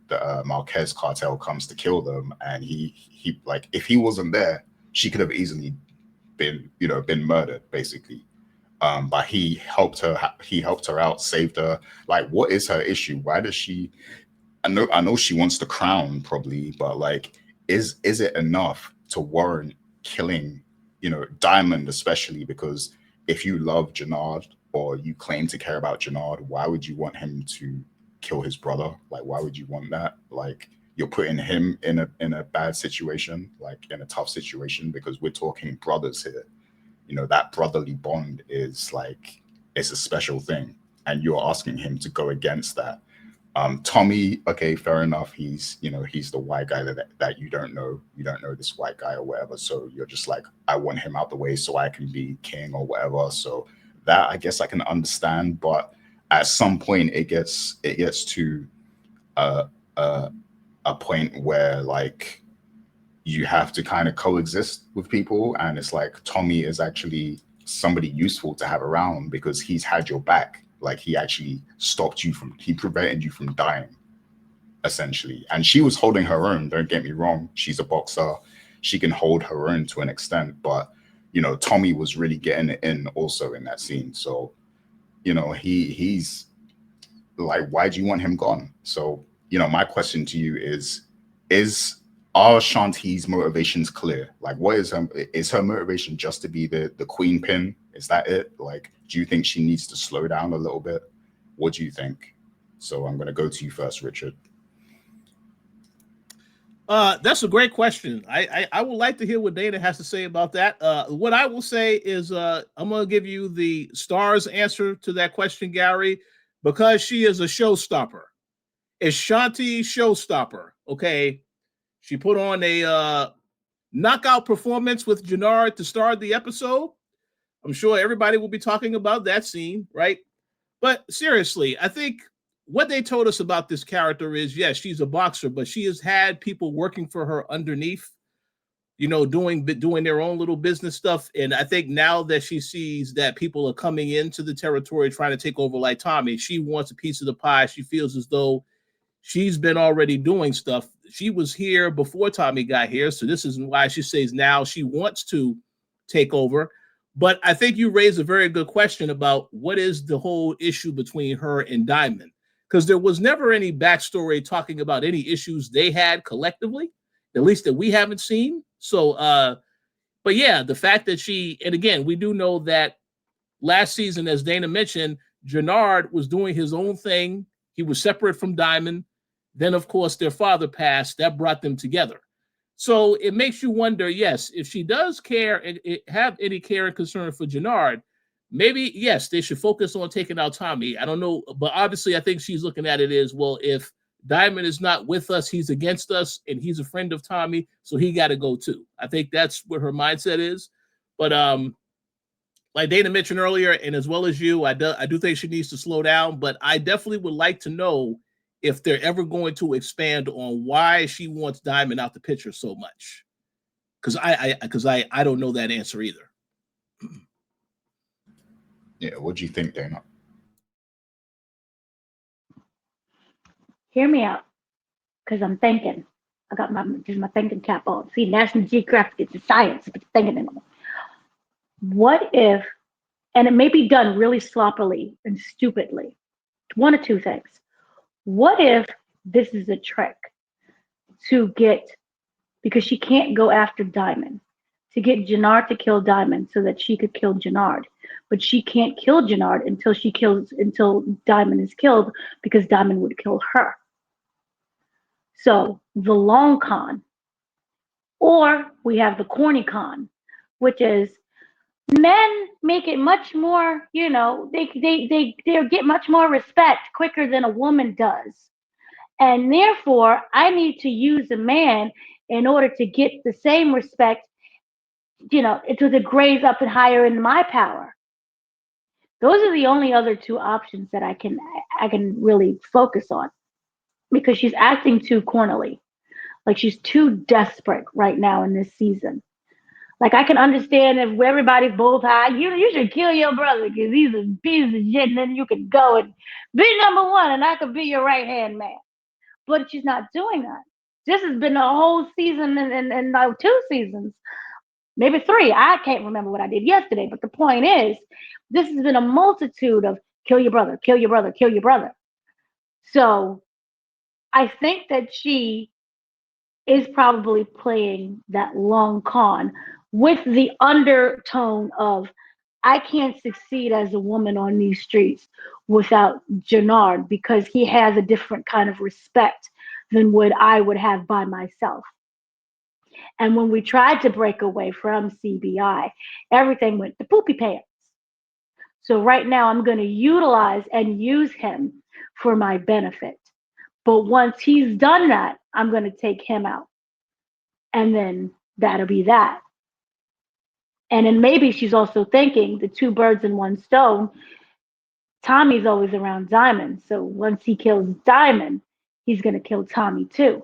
Marquez cartel comes to kill them, and he like if he wasn't there, she could have easily been murdered basically. But he helped her. He helped her out, saved her. Like, what is her issue? Why does she? I know she wants the crown probably, but like, is it enough to warrant killing Diamond, especially because if you love Jannard or you claim to care about Jannard, why would you want him to kill his brother? Like, why would you want that? Like, you're putting him in a bad situation, like in a tough situation, because we're talking brothers here. That brotherly bond is like, it's a special thing, and you're asking him to go against that. Tommy, okay, fair enough. He's the white guy that you don't know. You don't know this white guy or whatever. So you're just like, I want him out the way so I can be king or whatever. So that I guess I can understand. But at some point, it gets to a a point where like you have to kind of coexist with people, and it's like Tommy is actually somebody useful to have around because he's had your back. Like he actually he prevented you from dying, essentially. And she was holding her own, don't get me wrong. She's a boxer. She can hold her own to an extent, but Tommy was really getting it in also in that scene. So, he's like, why do you want him gone? So, my question to you are Shanti's motivations clear? Like, what is her motivation just to be the queen pin? Is that it? Like, do you think she needs to slow down a little bit? What do you think? So I'm going to go to you first, Richard. That's a great question. I would like to hear what Dana has to say about that. What I will say is I'm going to give you the stars answer to that question, Gary, because she is a showstopper. Is Shanti showstopper? Okay. She put on a knockout performance with Jannard to start the episode. I'm sure everybody will be talking about that scene, right? But seriously, I think what they told us about this character is, yes, she's a boxer, but she has had people working for her underneath, doing their own little business stuff. And I think now that she sees that people are coming into the territory trying to take over like Tommy, she wants a piece of the pie. She feels as though she's been already doing stuff. She was here before Tommy got here. So this is why she says now she wants to take over. But I think you raised a very good question about what is the whole issue between her and Diamond, because there was never any backstory talking about any issues they had collectively, at least that we haven't seen. So, but yeah, the fact that and again, we do know that last season, as Dana mentioned, Jannard was doing his own thing. He was separate from Diamond. Then, of course, their father passed. That brought them together. So it makes you wonder, yes, if she does care and have any care and concern for Jannard, maybe, yes, they should focus on taking out Tommy. I don't know. But obviously, I think she's looking at it as, well, if Diamond is not with us, he's against us, and he's a friend of Tommy, so he got to go too. I think that's what her mindset is. But like Dana mentioned earlier, and as well as you, I do think she needs to slow down, but I definitely would like to know if they're ever going to expand on why she wants Diamond out the picture so much. Because I don't know that answer either. Yeah, what do you think, Dana? Hear me out, because I'm thinking. I got my thinking cap on. See, National Geographic, it's a science, but thinking in them. What if, and it may be done really sloppily and stupidly. One of two things. What if this is a trick to get, because she can't go after Diamond, to get Jannard to kill Diamond so that she could kill Jannard. But she can't kill Jannard until Diamond is killed, because Diamond would kill her. So the long con. Or we have the corny con, which is men make it much more, they get much more respect quicker than a woman does. And therefore, I need to use a man in order to get the same respect, to the grades up and higher in my power. Those are the only other two options that I can really focus on, because she's acting too cornily. Like, she's too desperate right now in this season. Like, I can understand if everybody's both high, you should kill your brother because he's a piece of shit, and then you could go and be number one and I could be your right hand man. But she's not doing that. This has been a whole season and 2 seasons, maybe 3. I can't remember what I did yesterday, but the point is, this has been a multitude of kill your brother, kill your brother, kill your brother. So I think that she is probably playing that long con with the undertone of, I can't succeed as a woman on these streets without Jannard, because he has a different kind of respect than what I would have by myself. And when we tried to break away from CBI, everything went to poopy pants. So right now I'm going to utilize and use him for my benefit. But once he's done that, I'm going to take him out. And then that'll be that. And then maybe she's also thinking the 2 birds in 1 stone. Tommy's always around Diamond. So once he kills Diamond, he's going to kill Tommy too.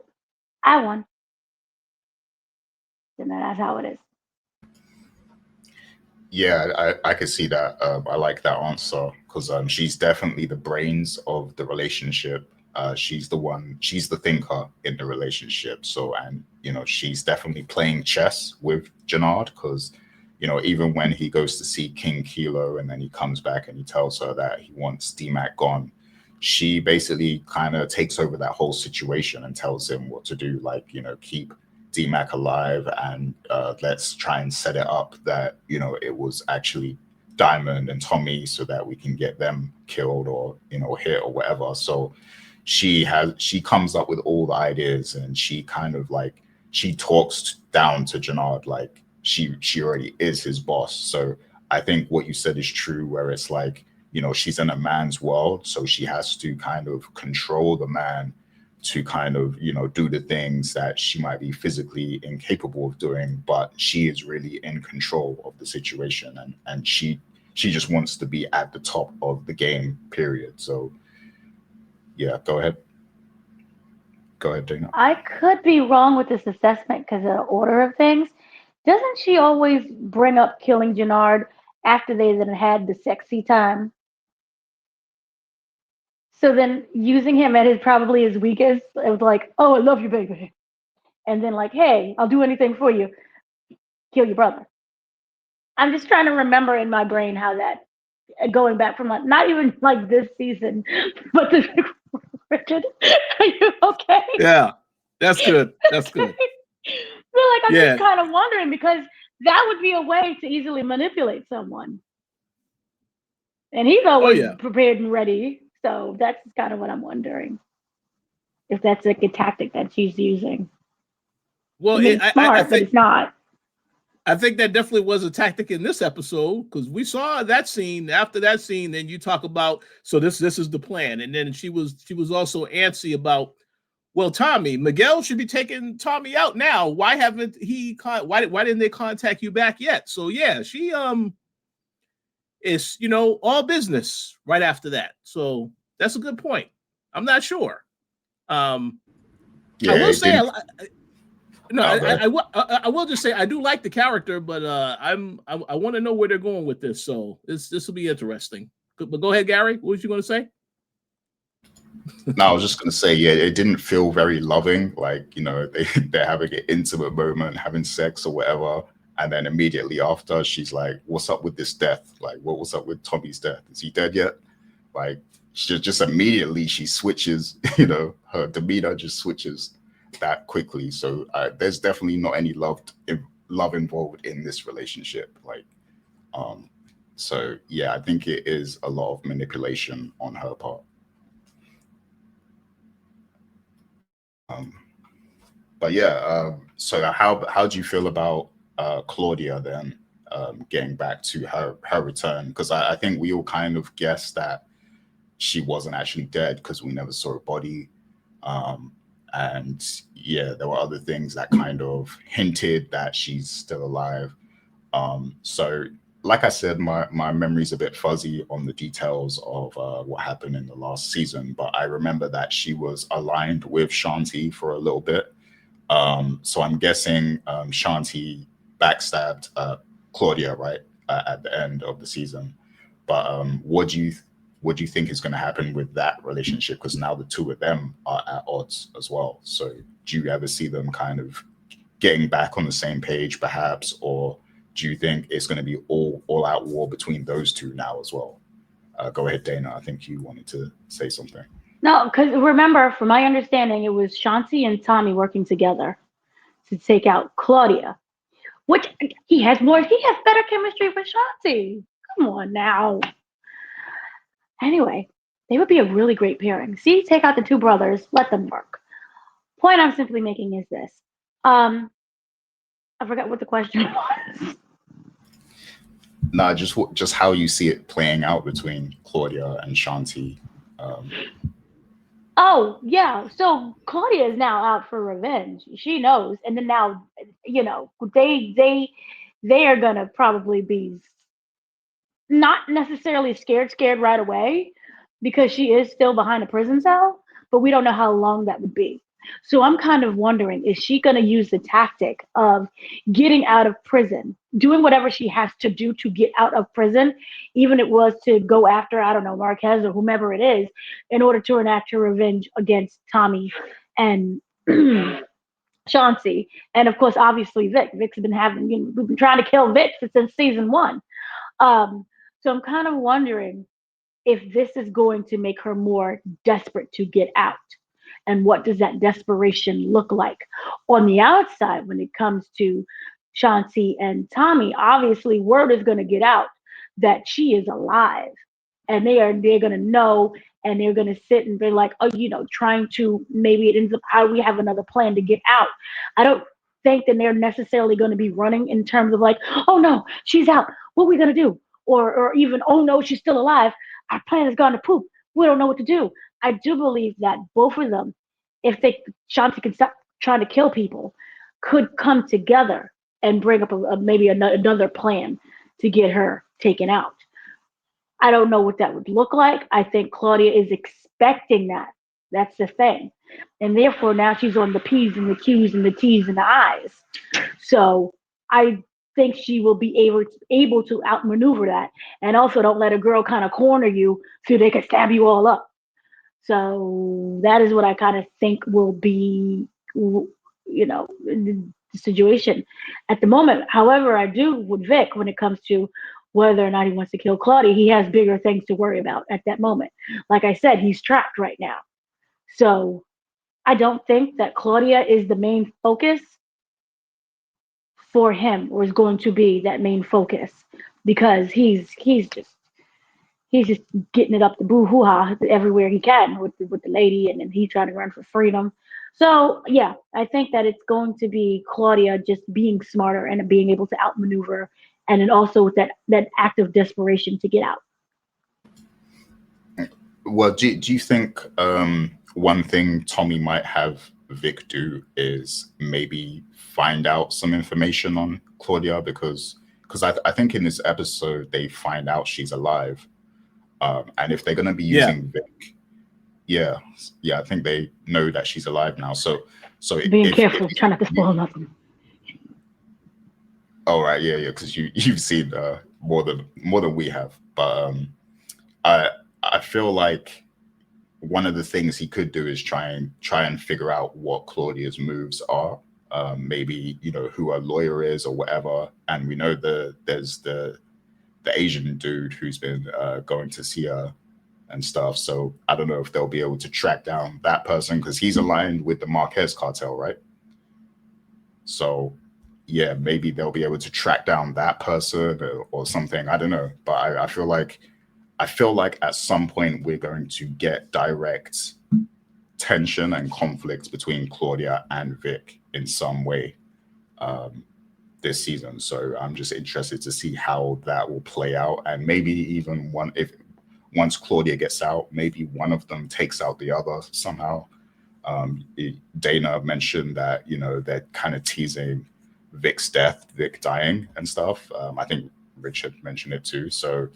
I won. And that's how it is. Yeah, I can see that. I like that answer, because she's definitely the brains of the relationship. She's the thinker in the relationship. So, and she's definitely playing chess with Jannard, because even when he goes to see King Kilo and then he comes back and he tells her that he wants D-Mac gone, she basically kind of takes over that whole situation and tells him what to do, like, keep D-Mac alive, and let's try and set it up that it was actually Diamond and Tommy, so that we can get them killed or hit or whatever. So she comes up with all the ideas, and she kind of like, she talks down to Jannard like she already is his boss. So I think what you said is true, where it's like, she's in a man's world, so she has to kind of control the man to kind of do the things that she might be physically incapable of doing, but she is really in control of the situation, and she just wants to be at the top of the game, period. So yeah, go ahead, Dana. I could be wrong with this assessment because of the order of things. Doesn't she always bring up killing Jannard after they then had the sexy time? So then using him at probably his weakest, it was like, oh, I love you, baby. And then like, hey, I'll do anything for you. Kill your brother. I'm just trying to remember in my brain how that, going back from like, not even like this season, but the Richard, are you okay? Yeah, that's good. That's good. I feel like I'm just kind of wondering, because that would be a way to easily manipulate someone. And he's always prepared and ready. So that's kind of what I'm wondering. If that's like a tactic that she's using. Well, it's smart, but it's not. I think that definitely was a tactic in this episode, because we saw that scene. After that scene, then you talk about, so this is the plan. And then she was also antsy about, well, Miguel should be taking Tommy out now. Why haven't why didn't they contact you back yet? So yeah, she is all business right after that. So that's a good point. I'm not sure. I will say I will just say I do like the character, but I want to know where they're going with this. So this will be interesting. But go ahead, Gary. What was you going to say? No, I was just going to say, yeah, it didn't feel very loving. Like, they're having an intimate moment, having sex or whatever. And then immediately after, she's like, "What's up with this death? Like, what's up with Tommy's death? Is he dead yet?" Like, she just immediately she switches. Her demeanor just switches that quickly. So there's definitely not any love involved in this relationship. Like, so yeah, I think it is a lot of manipulation on her part. But yeah, so how do you feel about Claudia then getting back to her return? Because I think we all kind of guessed that she wasn't actually dead because we never saw a body. And yeah, there were other things that kind of hinted that she's still alive. So like I said, my memory's a bit fuzzy on the details of what happened in the last season, but I remember that she was aligned with Shanti for a little bit. So I'm guessing Shanti backstabbed Claudia, right, at the end of the season. But what do you think is going to happen with that relationship? Because now the two of them are at odds as well. So do you ever see them kind of getting back on the same page, perhaps, or do you think it's going to be all out war between those two now as well? Go ahead, Dana. I think you wanted to say something. No, because remember, from my understanding, it was Shanti and Tommy working together to take out Claudia, which he has better chemistry with Shanti. Come on now. Anyway, they would be a really great pairing. See, take out the two brothers, let them work. Point I'm simply making is this. I forgot what the question was. Nah, just how you see it playing out between Claudia and Shanti. Oh, yeah. So Claudia is now out for revenge. She knows. And then now, they are gonna probably be not necessarily scared right away because she is still behind a prison cell, but we don't know how long that would be. So I'm kind of wondering, is she going to use the tactic of getting out of prison, doing whatever she has to do to get out of prison, even it was to go after, I don't know, Marquez or whomever it is, in order to enact her revenge against Tommy and Chauncey, and of course, obviously Vic. Vic's been we've been trying to kill Vic since season one. Um, so I'm kind of wondering if this is going to make her more desperate to get out. And what does that desperation look like on the outside when it comes to Shanti and Tommy? Obviously, word is going to get out that she is alive, and they're going to know, and they're going to sit and be like, oh, trying to, maybe it ends up, how do we have another plan to get out? I don't think that they're necessarily going to be running in terms of like, oh no, she's out. What are we going to do? Or even, oh no, she's still alive. Our plan has gone to poop. We don't know what to do. I do believe that both of them, if Shanti can stop trying to kill people, could come together and bring up maybe another plan to get her taken out. I don't know what that would look like. I think Claudia is expecting that. That's the thing. And therefore now she's on the P's and the Q's and the T's and the I's. So I think she will be able to outmaneuver that. And also don't let a girl kind of corner you so they can stab you all up. So that is what I kind of think will be, the situation at the moment. However, I do with Vic when it comes to whether or not he wants to kill Claudia, he has bigger things to worry about at that moment. Like I said, he's trapped right now. So I don't think that Claudia is the main focus for him, or is going to be that main focus, because he's just getting it up the boo hoo ha everywhere he can with the lady, and then he's trying to run for freedom. So yeah, I think that it's going to be Claudia just being smarter and being able to outmaneuver, and then also with that act of desperation to get out. Well, do you think one thing Tommy might have Vic do is maybe find out some information on Claudia, because I think in this episode they find out she's alive, and if they're going to be using Vic, yeah, I think they know that she's alive now. So Being careful, try not to spoil nothing. Oh right, yeah, because you've seen more than we have, but I feel like one of the things he could do is try and figure out what Claudia's moves are, maybe who a lawyer is or whatever. And we know there's the Asian dude who's been going to see her and stuff. So I don't know if they'll be able to track down that person because he's aligned with the Marquez cartel, right? So yeah, maybe they'll be able to track down that person or something. I don't know, but I feel like at some point we're going to get direct tension and conflict between Claudia and Vic in some way this season. So I'm just interested to see how that will play out, and maybe even once Claudia gets out, maybe one of them takes out the other somehow. Dana mentioned that they're kind of teasing Vic's death, Vic dying and stuff. I think Richard mentioned it too. So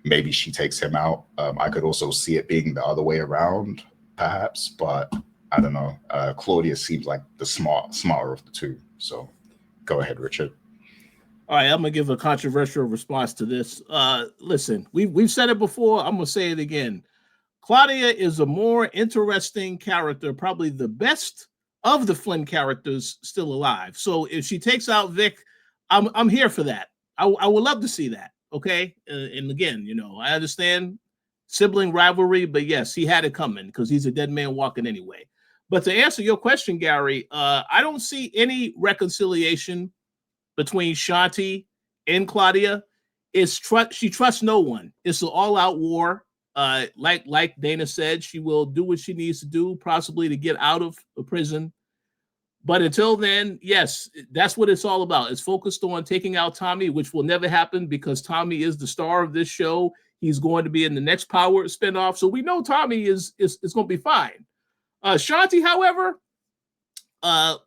maybe she takes him out. I could also see it being the other way around, perhaps, but I don't know. Claudia seems like the smarter of the two. So go ahead, Richard. All right, I'm gonna give a controversial response to this. Listen, we've said it before. I'm gonna say it again. Claudia is a more interesting character, probably the best of the Flynn characters still alive. So if she takes out Vic, I'm here for that. I would love to see that. Okay, and again, I understand sibling rivalry, but yes, he had it coming because he's a dead man walking anyway. But to answer your question, Gary, I don't see any reconciliation between Shanti and Claudia. She trusts no one. It's an all-out war. Like Dana said, she will do what she needs to do, possibly to get out of prison. But until then, yes, that's what it's all about. It's focused on taking out Tommy, which will never happen because Tommy is the star of this show. He's going to be in the next Power spinoff, so we know Tommy is going to be fine. Shanti, however,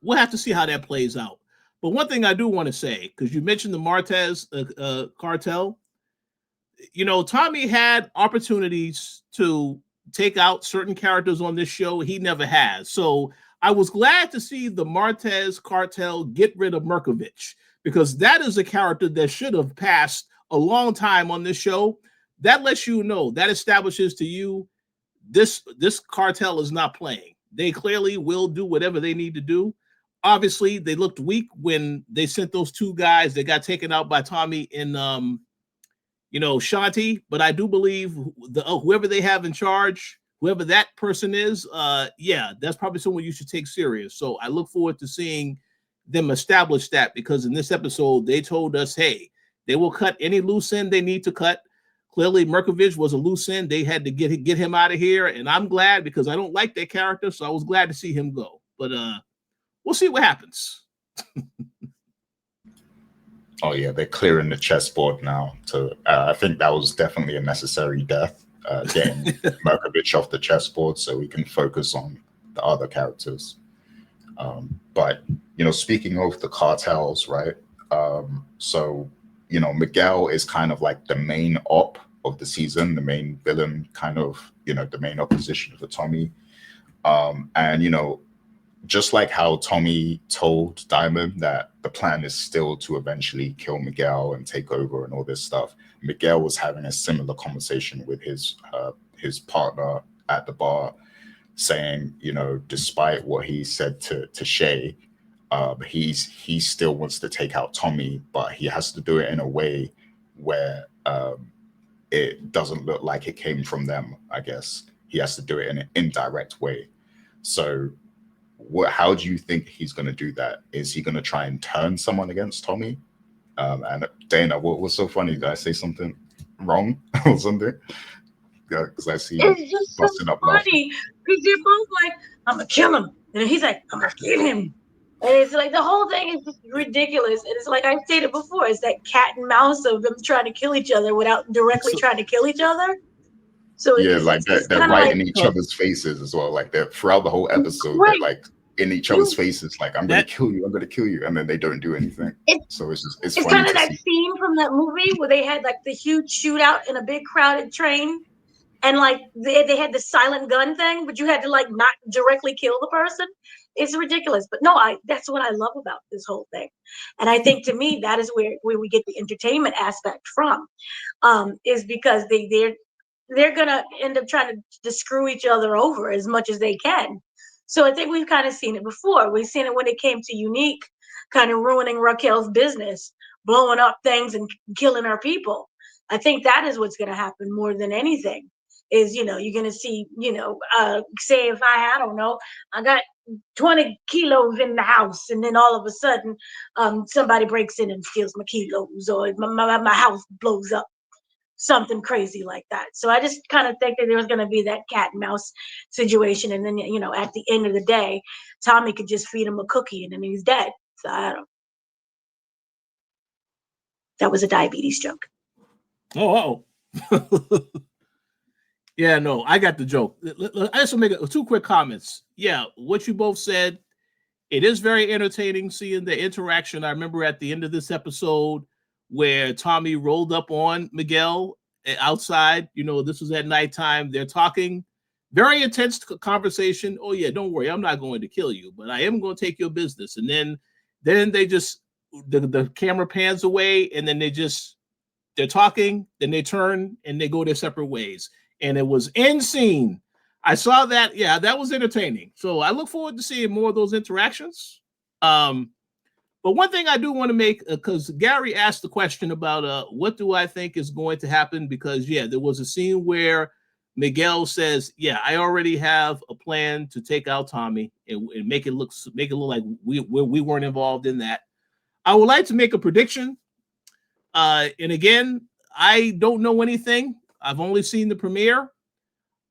we'll have to see how that plays out. But one thing I do want to say, because you mentioned the Marquez cartel, Tommy had opportunities to take out certain characters on this show. He never has. So I was glad to see the Marquez cartel get rid of Merkovich, because that is a character that should have passed a long time on this show. That lets you know, that establishes to you this cartel is not playing. They clearly will do whatever they need to do. Obviously, they looked weak when they sent those two guys that got taken out by Tommy and Shanti. But I do believe whoever they have in charge, whoever that person is, that's probably someone you should take serious. So I look forward to seeing them establish that, because in this episode, they told us, hey, they will cut any loose end they need to cut. Clearly, Merkovich was a loose end. They had to get him out of here, and I'm glad, because I don't like that character, so I was glad to see him go. But we'll see what happens. Oh yeah, they're clearing the chessboard now. I think that was definitely a necessary death, getting Merkovich off the chessboard so we can focus on the other characters. But speaking of the cartels, right? Miguel is kind of like the main op of the season, the main villain, kind of, the main opposition for Tommy. And just like how Tommy told Diamond that the plan is still to eventually kill Miguel and take over and all this stuff, Miguel was having a similar conversation with his partner at the bar, saying, despite what he said to Shay, he still wants to take out Tommy, but he has to do it in a way where it doesn't look like it came from them, I guess. He has to do it in an indirect way. So how do you think he's going to do that? Is he going to try and turn someone against Tommy? And Dana, what's so funny? Did I say something wrong or something? Because I see it's just busting so up laughing. funny, because they're both like, I'm gonna kill him, and he's like, I'm gonna kill him, and it's like the whole thing is just ridiculous. And it's like I stated before, it's that cat and mouse of them trying to kill each other without directly trying to kill each other. So Yeah, it's, like it's they're kind of right like in each other's faces as well. Like they're throughout the whole episode, right. they're like in each other's faces, like I'm gonna kill you, and then they don't do anything. So it's funny kind of to that see. scene from that movie where they had like the huge shootout in a big crowded train, and like they had the silent gun thing, but you had to like not directly kill the person. It's ridiculous, but no, that's what I love about this whole thing. And I think to me that is where we get the entertainment aspect from, is because they're gonna end up trying to screw each other over as much as they can. So I think we've kind of seen it before. We've seen it when it came to Unique, kind of ruining Raquel's business, blowing up things and killing our people. I think that is what's going to happen more than anything. Is, you're going to see, say if I don't know, I got 20 kilos in the house, and then all of a sudden, somebody breaks in and steals my kilos, or my house blows up, something crazy like that. So I just kind of think that there's going to be that cat and mouse situation, and then at the end of the day, Tommy could just feed him a cookie and then he's dead. So I don't. That was a diabetes joke. Oh. Yeah, no, I got the joke. I just want to make two quick comments. Yeah, what you both said, it is very entertaining seeing the interaction. I remember at the end of this episode where Tommy rolled up on Miguel outside. This was at nighttime. They're talking. Very intense conversation. Oh, yeah, don't worry. I'm not going to kill you, but I am going to take your business. And then they just, the camera pans away, and then they're talking, then they turn and they go their separate ways. And it was end scene. I saw that. Yeah, that was entertaining. So I look forward to seeing more of those interactions. But one thing I do want to make, because Gary asked the question about what do I think is going to happen? Because, yeah, there was a scene where Miguel says, yeah, I already have a plan to take out Tommy and make it look like we weren't involved in that. I would like to make a prediction. And again, I don't know anything. I've only seen the premiere.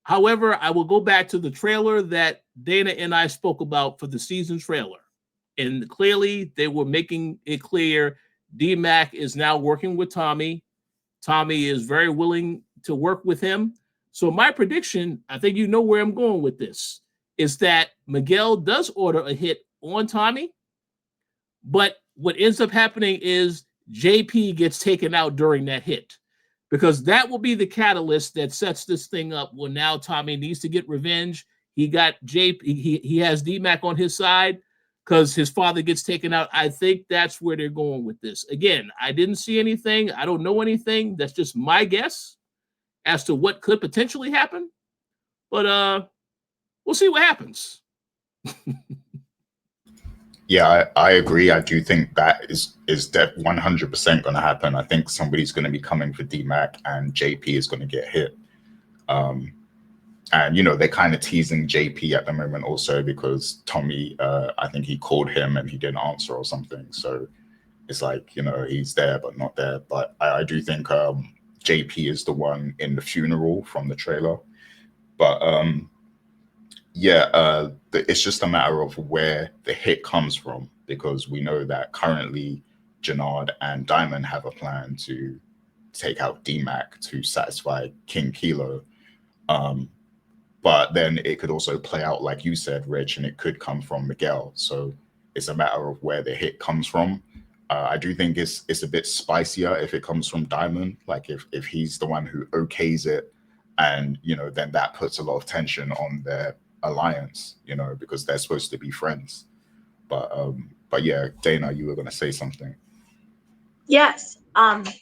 However, I will go back to the trailer that Dana and I spoke about for the season trailer. And clearly, they were making it clear D-Mac is now working with Tommy. Tommy is very willing to work with him. So my prediction, I think you know where I'm going with this, is that Miguel does order a hit on Tommy. But what ends up happening is JP gets taken out during that hit, because that will be the catalyst that sets this thing up. Well, now Tommy needs to get revenge. He got JP. He has D-Mac on his side because his father gets taken out. I think that's where they're going with this. Again, I didn't see anything. I don't know anything. That's just my guess as to what could potentially happen. But we'll see what happens. Yeah, I agree. I do think that is 100% going to happen. I think somebody's going to be coming for D-Mac and JP is going to get hit. And, they're kind of teasing JP at the moment also because Tommy, I think he called him and he didn't answer or something. So it's like, he's there but not there. But I do think JP is the one in the funeral from the trailer. But it's just a matter of where the hit comes from, because we know that currently Jannard and Diamond have a plan to take out D-Mac to satisfy King Kilo. But then it could also play out like you said, Rich, and it could come from Miguel. So it's a matter of where the hit comes from. I do think it's a bit spicier if it comes from Diamond, like if he's the one who okays it, and then that puts a lot of tension on their alliance, because they're supposed to be friends. But yeah, Dana, you were going to say something. Yes.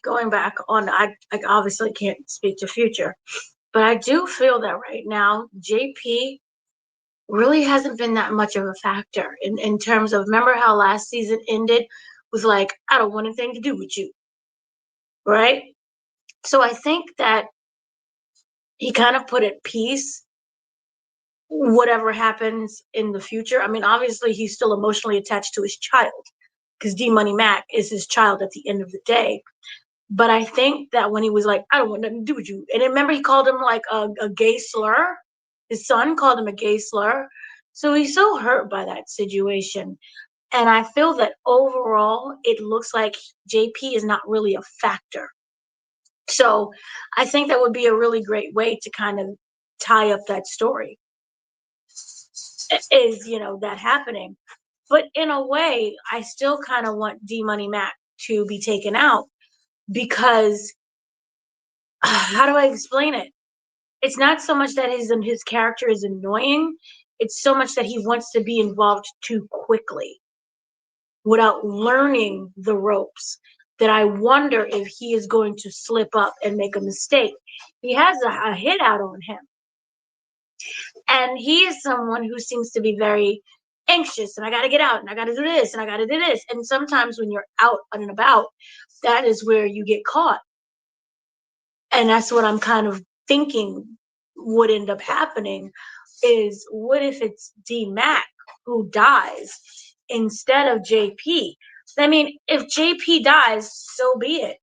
Going back on, I obviously can't speak to future, but I do feel that right now JP really hasn't been that much of a factor in terms of, remember how last season ended with like, I don't want anything to do with you, right? So I think that he kind of put at peace whatever happens in the future. I mean, obviously he's still emotionally attached to his child because D-Money Mac is his child at the end of the day. But I think that when he was like, I don't want nothing to do with you. And remember he called him like a gay slur. His son called him a gay slur. So he's so hurt by that situation. And I feel that overall, it looks like JP is not really a factor. So I think that would be a really great way to kind of tie up that story. Is, that happening. But in a way, I still kind of want D-Money Mac to be taken out because how do I explain it? It's not so much that his character is annoying. It's so much that he wants to be involved too quickly without learning the ropes, that I wonder if he is going to slip up and make a mistake. He has a hit out on him. And he is someone who seems to be very anxious, and I got to get out, and I got to do this, and I got to do this. And sometimes when you're out and about, that is where you get caught. And that's what I'm kind of thinking would end up happening is, what if it's D-Mac who dies instead of JP? I mean, if JP dies, so be it.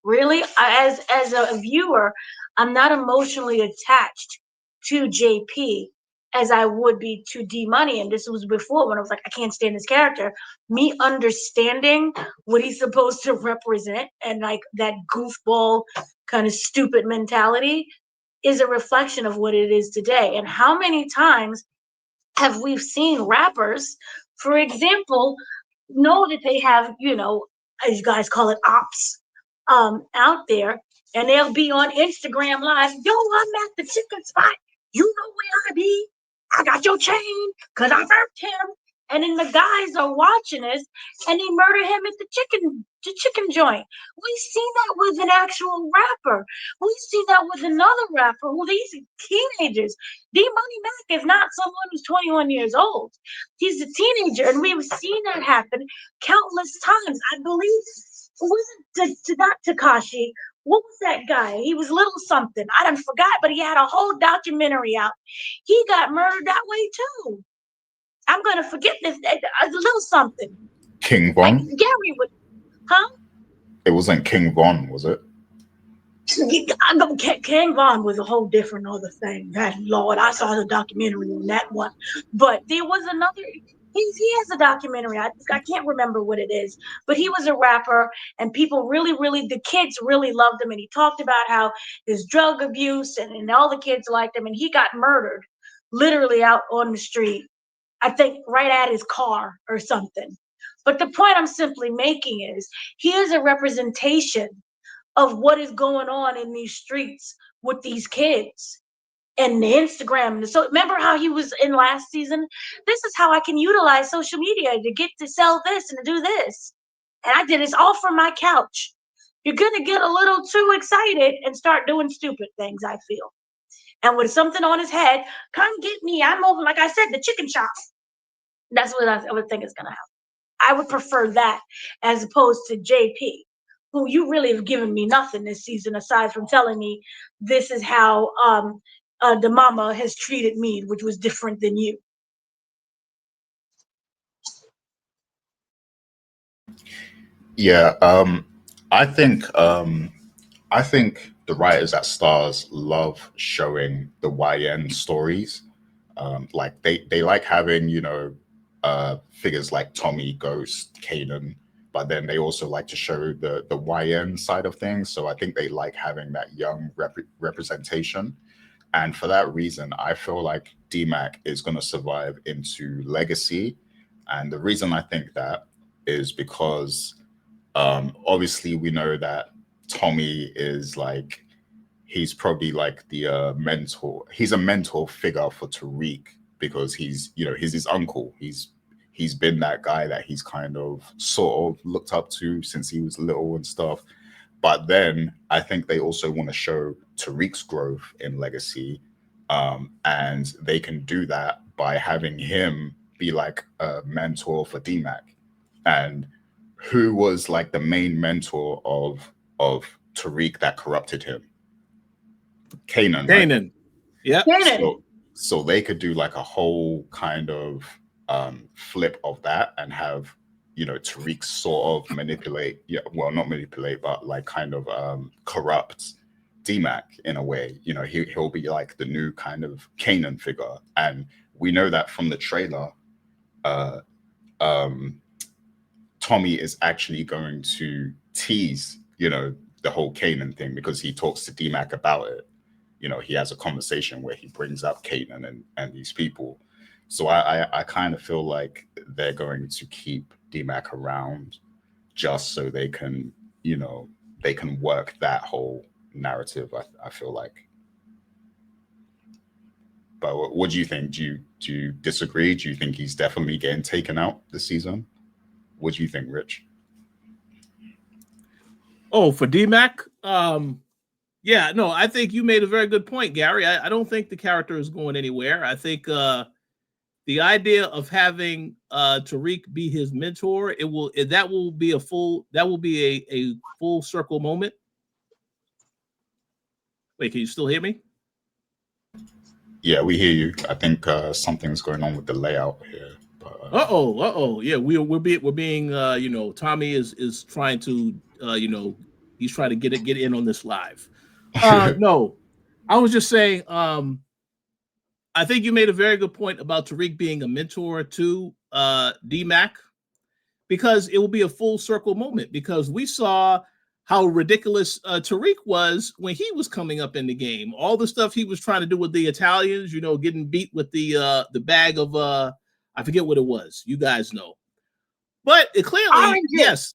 Really, as a viewer, I'm not emotionally attached to JP as I would be to D Money. And this was before, when I was like, I can't stand this character. Me understanding what he's supposed to represent, and like that goofball kind of stupid mentality, is a reflection of what it is today. And how many times have we seen rappers, for example, know that they have, as you guys call it, ops, out there, and they'll be on Instagram Live. Yo, I'm at the chicken spot. You know where I be. I got your chain because I murdered him. And then the guys are watching us, and they murder him at the chicken joint. We've seen that with an actual rapper. We've seen that with another rapper who these teenagers. D Money Mac is not someone who's 21 years old. He's a teenager, and we've seen that happen countless times. I believe it wasn't not Takashi. What was that guy? He was Little Something. I done forgot, but he had a whole documentary out. He got murdered that way too. I'm gonna forget this. A Little Something. King Von? Gary would, huh? It wasn't King Von, was it? King Von was a whole different other thing. That Lord, I saw the documentary on that one. But there was another. He has a documentary. I can't remember what it is, but he was a rapper, and people really, the kids really loved him, and he talked about how his drug abuse and all the kids liked him, and he got murdered, literally out on the street. I think right at his car or something. But the point I'm simply making is, he is a representation of what is going on in these streets with these kids and the Instagram. So remember how he was in last season? This is how I can utilize social media to get to sell this and to do this. And I did this all from my couch. You're going to get a little too excited and start doing stupid things, I feel. And with something on his head, come get me. I'm over, like I said, the chicken shop. That's what I would think is going to happen. I would prefer that as opposed to JP, who you really have given me nothing this season aside from telling me this is how the mama has treated me, which was different than you. Yeah, I think the writers at Stars love showing the YN stories. Like they like having, figures like Tommy, Ghost, Kanan, but then they also like to show the YN side of things. So I think they like having that young representation. And for that reason, I feel like DMAC is going to survive into Legacy. And the reason I think that is because obviously we know that Tommy is like, he's probably like the mentor. He's a mentor figure for Tariq because he's his uncle. He's been that guy that he's kind of sort of looked up to since he was little and stuff. But then I think they also want to show Tariq's growth in Legacy, and they can do that by having him be like a mentor for DMAC. And who was like the main mentor of Tariq that corrupted him? Kanan. Kanan. Right? Yeah. So they could do like a whole kind of flip of that and have Tariq sort of manipulate, not manipulate, but like kind of corrupt DMAC in a way. He'll be like the new kind of Kanan figure, and we know that from the trailer. Tommy is actually going to tease, the whole Kanan thing because he talks to DMAC about it. He has a conversation where he brings up Kanan and these people. So I kind of feel like they're going to keep DMAC around just so they can, they can work that whole narrative, I feel like. But what do you think? Do you disagree? Do you think he's definitely getting taken out this season? What do you think, Rich? Oh, for DMAC, Yeah, no, I think you made a very good point, Gary. I don't think the character is going anywhere. I think the idea of having Tariq be his mentor, that will be a full circle moment. Wait, can you still hear me? Yeah, we hear you. I think something's going on with the layout here. But, Yeah, we're being Tommy is trying to he's trying to get in on this live. No, I was just saying. I think you made a very good point about Tariq being a mentor to D-Mac, because it will be a full circle moment, because we saw how ridiculous Tariq was when he was coming up in the game. All the stuff he was trying to do with the Italians, getting beat with the bag of I forget what it was. You guys know. But it clearly, Oranges. yes,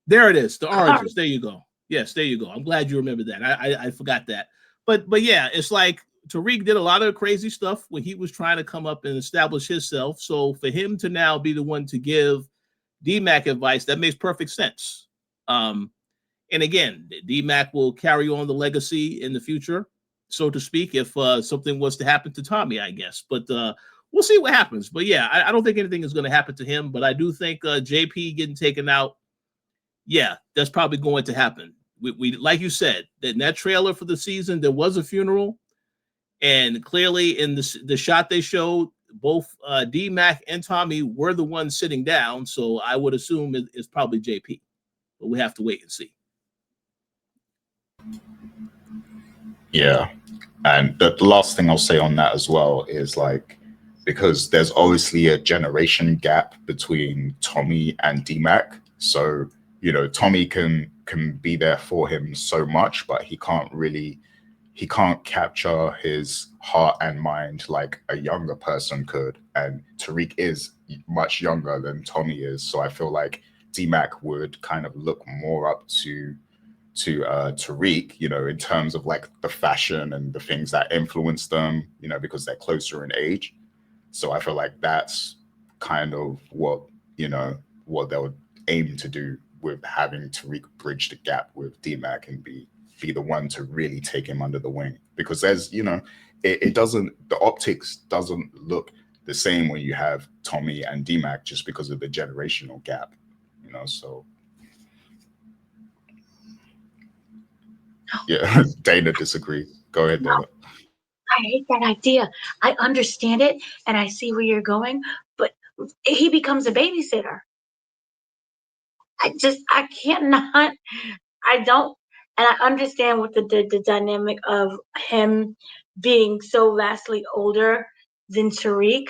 there it is. The oranges. Orange. There you go. Yes, there you go. I'm glad you remember that. I forgot that. But yeah, it's like Tariq did a lot of crazy stuff when he was trying to come up and establish himself. So for him to now be the one to give D-Mac advice, that makes perfect sense. And again, D-Mac will carry on the legacy in the future, so to speak, if something was to happen to Tommy, I guess. But we'll see what happens. But yeah, I don't think anything is going to happen to him. But I do think JP getting taken out, yeah, that's probably going to happen. We like you said, in that trailer for the season, there was a funeral. And clearly in the shot they showed, both D-Mac and Tommy were the ones sitting down. So I would assume it's probably JP. But we have to wait and see. Yeah. And the last thing I'll say on that as well is like, because there's obviously a generation gap between Tommy and D-Mac. So, Tommy can be there for him so much, but he can't capture his heart and mind like a younger person could. And Tariq is much younger than Tommy is. So I feel like D-Mac would kind of look more up to Tariq, in terms of like the fashion and the things that influence them, because they're closer in age. So I feel like that's kind of what they'll aim to do with having Tariq bridge the gap with D-Mac and be the one to really take him under the wing, because there's it doesn't, the optics doesn't look the same when you have Tommy and D-Mac, just because of the generational gap, so yeah. Dana disagrees. Go ahead, Dana. I hate that idea. I understand it and I see where you're going, but he becomes a babysitter. I cannot, I don't, and I understand what the dynamic of him being so vastly older than Tariq,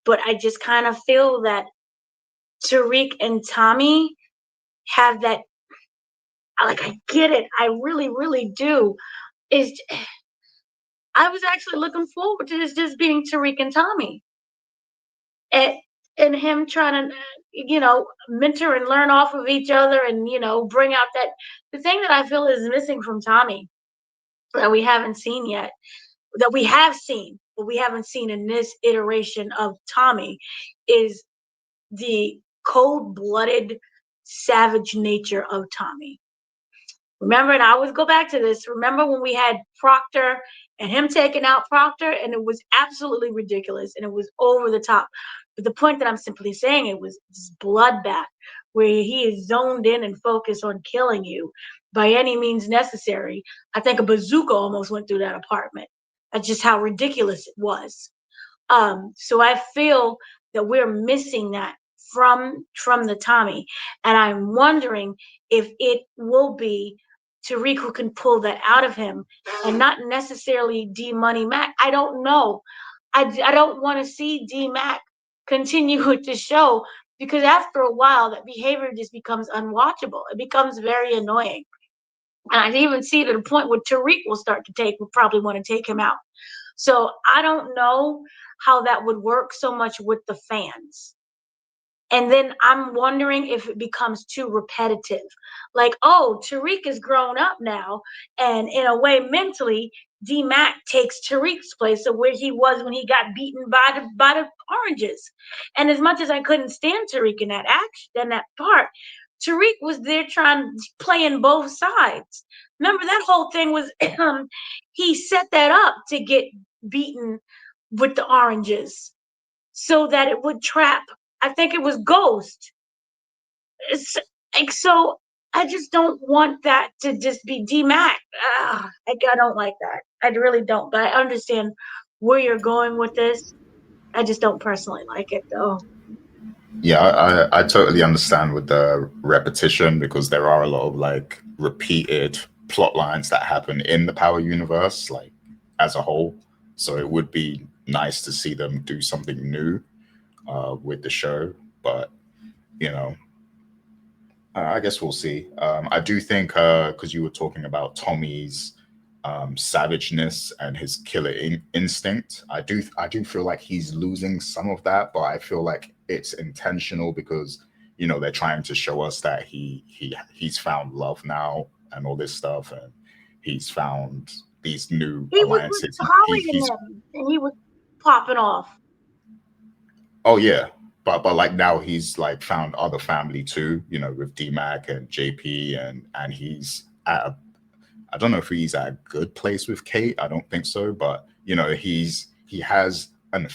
but I just kind of feel that Tariq and Tommy have that, like, I get it. I really, really do. Is I was actually looking forward to this just being Tariq and Tommy. And him trying to mentor and learn off of each other, and bring out that the thing that I feel is missing from Tommy, that we haven't seen yet, that we have seen but we haven't seen in this iteration of Tommy, is the cold-blooded savage nature of Tommy. Remember, and I always go back to this, remember when we had Proctor and him taking out Proctor, and it was absolutely ridiculous and it was over the top. But the point that I'm simply saying, it was this bloodbath where he is zoned in and focused on killing you by any means necessary. I think a bazooka almost went through that apartment. That's just how ridiculous it was. So I feel that we're missing that from the Tommy, and I'm wondering if it will be Tariq who can pull that out of him, and not necessarily D Money Mac. I don't know. I don't want to see D Mac continue with the show, because after a while that behavior just becomes unwatchable. It becomes very annoying. And I even see it at a point where Tariq will probably want to take him out. So I don't know how that would work so much with the fans. And then I'm wondering if it becomes too repetitive. Like, oh, Tariq is grown up now. And in a way, mentally, D Mac takes Tariq's place of where he was when he got beaten by the oranges. And as much as I couldn't stand Tariq in that part, Tariq was there playing both sides. Remember that whole thing was he set that up to get beaten with the oranges so that it would trap. I think it was Ghost. It's like, so I just don't want that to just be D-Mac. I don't like that. I really don't. But I understand where you're going with this. I just don't personally like it though. Yeah, I totally understand with the repetition because there are a lot of like repeated plot lines that happen in the Power universe, like as a whole. So it would be nice to see them do something new with the show. But you know, I guess we'll see. I do think because you were talking about Tommy's savageness and his killer instinct, I do feel like he's losing some of that, but I feel like it's intentional because they're trying to show us that he's found love now and all this stuff, and he's found these new He was with alliances. Holly and them, and he was popping off. Oh yeah, but like now he's like found other family too, with DMAC and JP, and he's at I don't know if he's at a good place with Kate. I don't think so, but he has an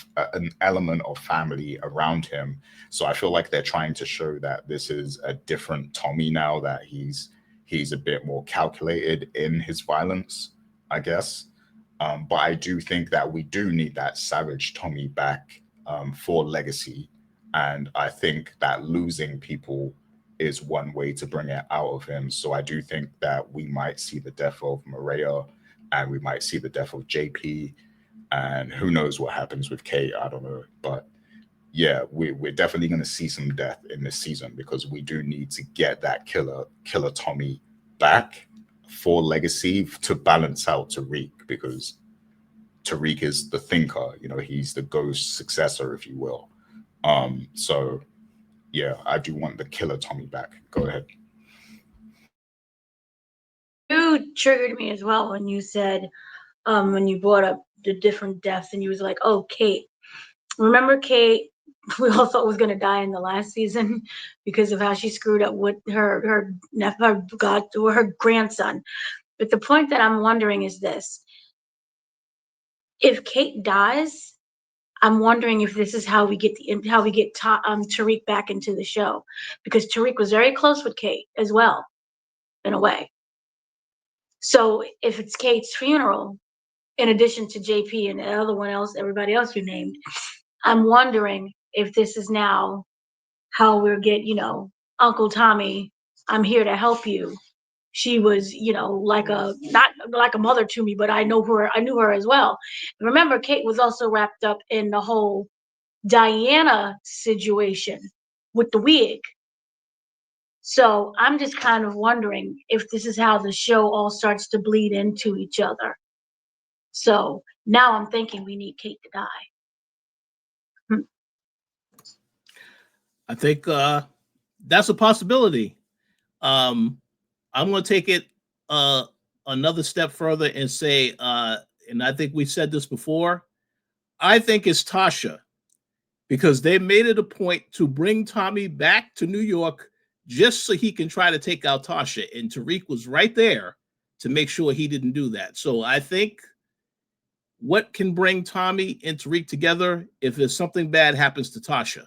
element of family around him. So I feel like they're trying to show that this is a different Tommy now, that he's a bit more calculated in his violence, I guess. But I do think that we do need that savage Tommy back for legacy. And I think that losing people is one way to bring it out of him. So I do think that we might see the death of Mireya, and we might see the death of JP, and who knows what happens with Kate. I don't know. But yeah, we're definitely going to see some death in this season because we do need to get that killer Tommy back for legacy to balance out Tariq, because Tariq is the thinker, he's the ghost successor, if you will. So yeah, I do want the killer Tommy back. Go ahead. You triggered me as well when you said, when you brought up the different deaths, and you was like, "Oh, Kate." Remember Kate? We all thought was gonna die in the last season because of how she screwed up with her grandson. But the point that I'm wondering is this: if Kate dies, I'm wondering if this is how we get Tariq back into the show, because Tariq was very close with Kate as well, in a way. So if it's Kate's funeral, in addition to JP and everybody else you named, I'm wondering if this is now how we'll get, Uncle Tommy, I'm here to help you. She was, like not like a mother to me, but I knew her as well. Remember, Kate was also wrapped up in the whole Diana situation with the wig. So I'm just kind of wondering if this is how the show all starts to bleed into each other. So now I'm thinking we need Kate to die. I think that's a possibility. I'm going to take it another step further and say, and I think we said this before, I think it's Tasha, because they made it a point to bring Tommy back to New York just so he can try to take out Tasha. And Tariq was right there to make sure he didn't do that. So I think what can bring Tommy and Tariq together if there's something bad happens to Tasha.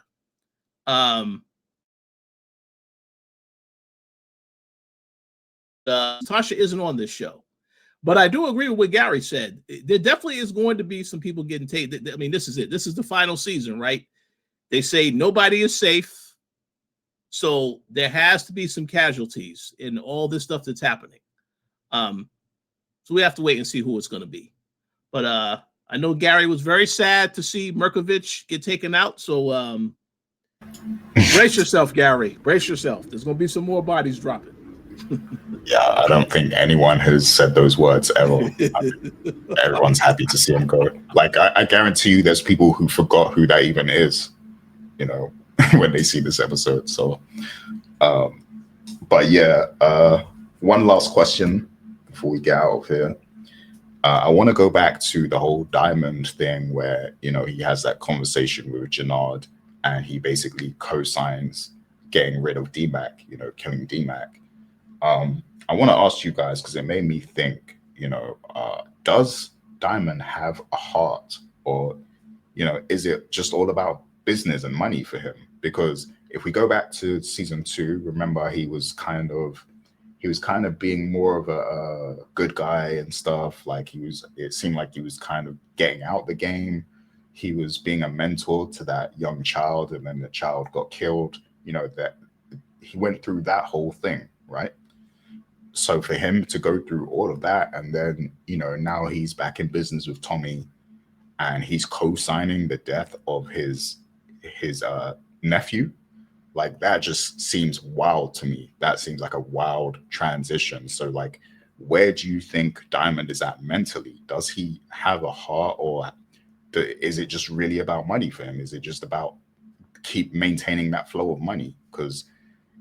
Tasha isn't on this show. But I do agree with what Gary said. There definitely is going to be some people getting taken. I mean, this is it. This is the final season, right? They say nobody is safe. So there has to be some casualties in all this stuff that's happening. So we have to wait and see who it's going to be. But I know Gary was very sad to see Merkovich get taken out. So brace yourself, Gary. Brace yourself. There's going to be some more bodies dropping. Yeah, I don't think anyone has said those words ever. Everyone's happy to see him go. Like, I guarantee you there's people who forgot who that even is, when they see this episode. So, but yeah, one last question before we get out of here. I want to go back to the whole Diamond thing where, he has that conversation with Jannard and he basically co-signs getting rid of D-Mac, killing D-Mac. I want to ask you guys because it made me think, does Diamond have a heart, or is it just all about business and money for him? Because if we go back to season 2, remember he was kind of being more of a good guy and stuff. Like it seemed like he was kind of getting out the game. He was being a mentor to that young child, and then the child got killed. That he went through that whole thing, right? So for him to go through all of that, and then now he's back in business with Tommy, and he's co-signing the death of his nephew. Like, that just seems wild to me. That seems like a wild transition. So like, where do you think Diamond is at mentally? Does he have a heart, or is it just really about money for him? Is it just about keep maintaining that flow of money? Because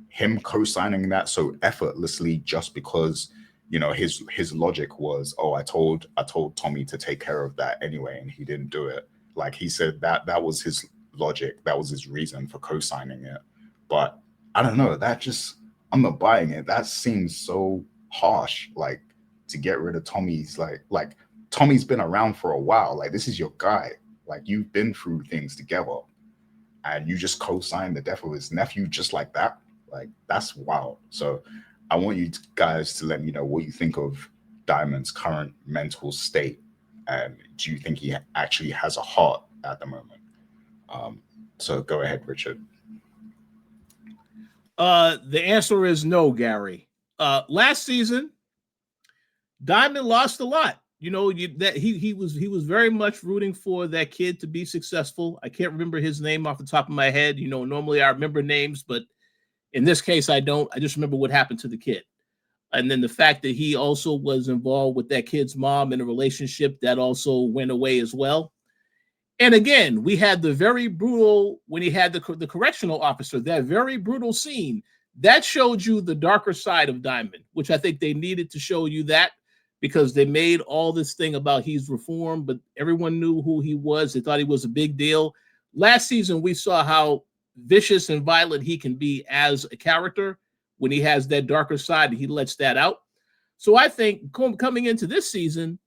him co-signing that so effortlessly, just because his logic was, oh, I told Tommy to take care of that anyway, and he didn't do it. Like, he said that was his logic, that was his reason for co-signing it. But I don't know, I'm not buying it. That seems so harsh, like, to get rid of Tommy's, like Tommy's been around for a while. Like, this is your guy. Like, you've been through things together, and you just co-signed the death of his nephew just like that. Like, that's wild. So I want you guys to let me know what you think of Diamond's current mental state, and do you think he actually has a heart at the moment? So go ahead, Richard. The answer is no, Gary. Last season, Diamond lost a lot. That he was very much rooting for that kid to be successful. I can't remember his name off the top of my head. Normally I remember names, but in this case I don't. I just remember what happened to the kid. And then the fact that he also was involved with that kid's mom in a relationship that also went away as well. And again, we had the very brutal, when he had the correctional officer, that very brutal scene, that showed you the darker side of Diamond, which I think they needed to show you that, because they made all this thing about he's reformed, but everyone knew who he was. They thought he was a big deal. Last season, we saw how vicious and violent he can be as a character when he has that darker side and he lets that out. So I think coming into this season,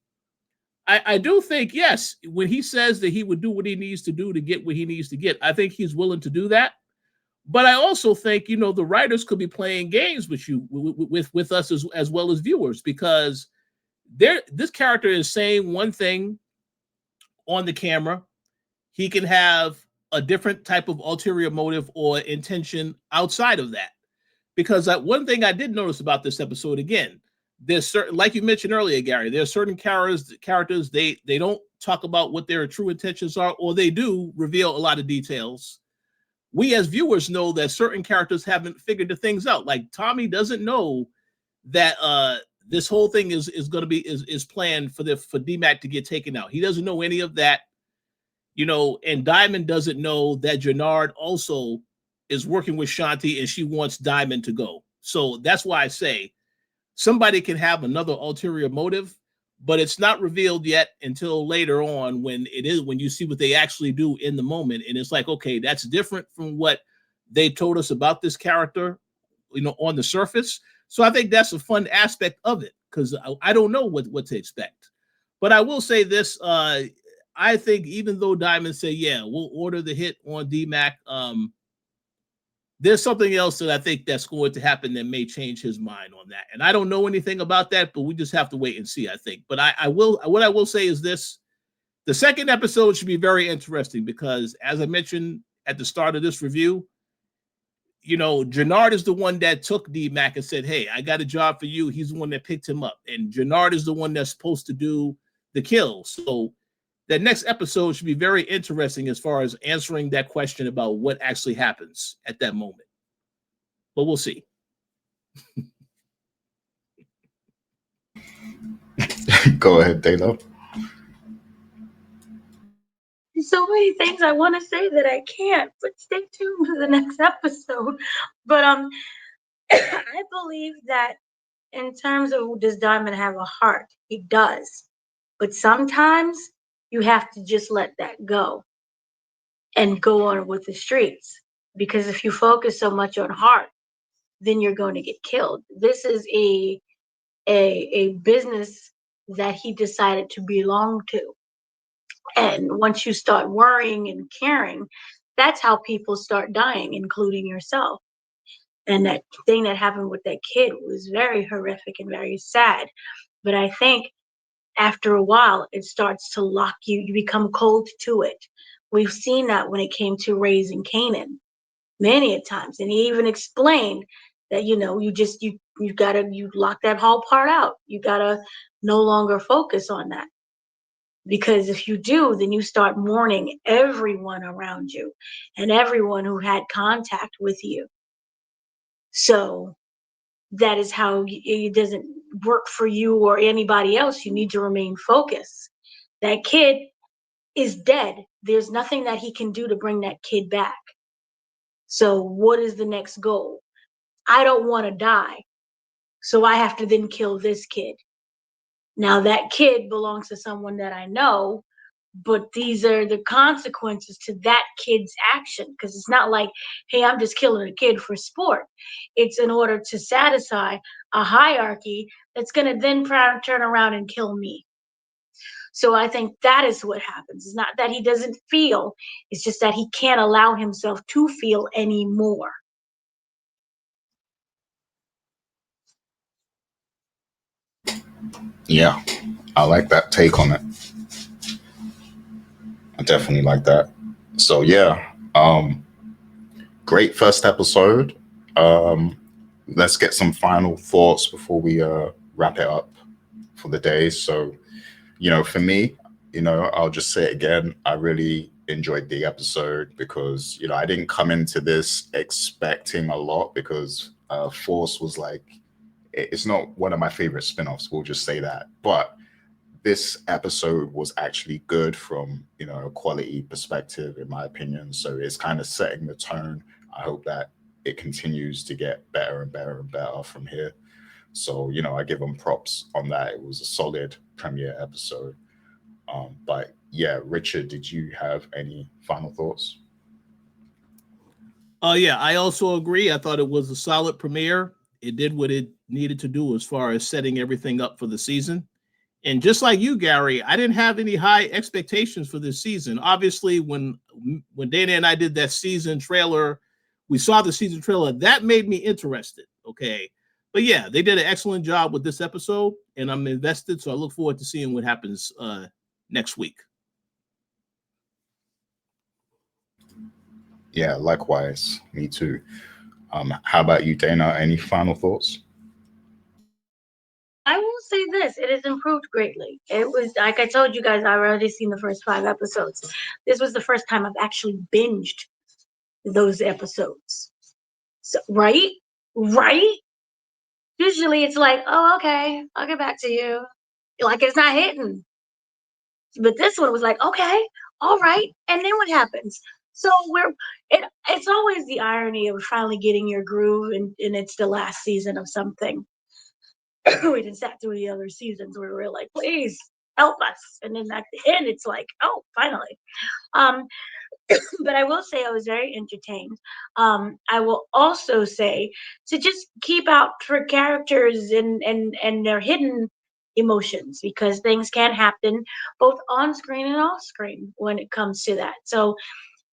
I do think, yes, when he says that he would do what he needs to do to get what he needs to get, I think he's willing to do that. But I also think, the writers could be playing games with you, with us as well as viewers, because this character is saying one thing on the camera. He can have a different type of ulterior motive or intention outside of that. Because one thing I did notice about this episode, again, there's certain, like you mentioned earlier, Gary, there are certain characters they don't talk about what their true intentions are, or they do reveal a lot of details. We as viewers know that certain characters haven't figured the things out. Like Tommy doesn't know that this whole thing is going to be is planned for D-Mac to get taken out. He doesn't know any of that, and Diamond doesn't know that Jannard also is working with Shanti and she wants Diamond to go. So that's why I say somebody can have another ulterior motive, but it's not revealed yet until later on when you see what they actually do in the moment. And it's like, okay, that's different from what they told us about this character, on the surface. So I think that's a fun aspect of it, because I don't know what to expect. But I will say this, I think even though Diamond say, yeah, we'll order the hit on D-Mac, there's something else that I think that's going to happen that may change his mind on that. And I don't know anything about that, but we just have to wait and see, I think. But what I will say is this: the second episode should be very interesting, because as I mentioned at the start of this review, Jannard is the one that took D-Mac and said, hey, I got a job for you. He's the one that picked him up. And Jannard is the one that's supposed to do the kill. So that next episode should be very interesting as far as answering that question about what actually happens at that moment. But we'll see. Go ahead, Dana. There's so many things I want to say that I can't, but stay tuned for the next episode. But I believe that in terms of, does Diamond have a heart? He does. But sometimes you have to just let that go and go on with the streets. because if you focus so much on heart, then you're going to get killed. This is a business that he decided to belong to. And once you start worrying and caring, that's how people start dying, including yourself. And that thing that happened with that kid was very horrific and very sad. But I think after a while, it starts to lock you. You become cold to it. We've seen that when it came to raising Canaan many a times. And he even explained that, you lock that whole part out. You gotta no longer focus on that. Because if you do, then you start mourning everyone around you and everyone who had contact with you. So that is how it doesn't work for you or anybody else. You need to remain focused. That kid is dead. There's nothing that he can do to bring that kid back. So what is the next goal? I don't want to die. So I have to then kill this kid. Now that kid belongs to someone that I know, but these are the consequences to that kid's action. Because it's not like, hey, I'm just killing a kid for sport. It's in order to satisfy a hierarchy that's going to then turn around and kill me. So I think that is what happens. It's not that he doesn't feel, it's just that he can't allow himself to feel anymore. Yeah, I like that take on it. I definitely like that. So yeah, great first episode. Let's get some final thoughts before we wrap it up for the day. So, for me, I'll just say it again. I really enjoyed the episode because, I didn't come into this expecting a lot because Force was like, it's not one of my favorite spin-offs. We'll just say that. But this episode was actually good from, a quality perspective, in my opinion. So it's kind of setting the tone. I hope that it continues to get better and better and better from here. So, I give them props on that. It was a solid premiere episode. But yeah, Richard, did you have any final thoughts? Yeah, I also agree. I thought it was a solid premiere. It did what it needed to do as far as setting everything up for the season. And just like you, Gary, I didn't have any high expectations for this season. Obviously, when Dana and I did that season trailer, we saw the season trailer. That made me interested. Okay. But yeah, they did an excellent job with this episode, and I'm invested. So I look forward to seeing what happens next week. Yeah, likewise. Me too. How about you, Dana? Any final thoughts? I will say this, it has improved greatly. It was, like I told you guys, I've already seen the first 5 episodes. This was the first time I've actually binged those episodes. So, right? Usually it's like, oh, okay, I'll get back to you. Like it's not hitting. But this one was like, okay, all right. And then what happens? So it's always the irony of finally getting your groove and it's the last season of something. We just sat through the other seasons where we were like, please help us. And then at the end, it's like, oh, finally. Um, but I will say I was very entertained. I will also say to just keep out for characters and their hidden emotions because things can happen both on screen and off screen when it comes to that. So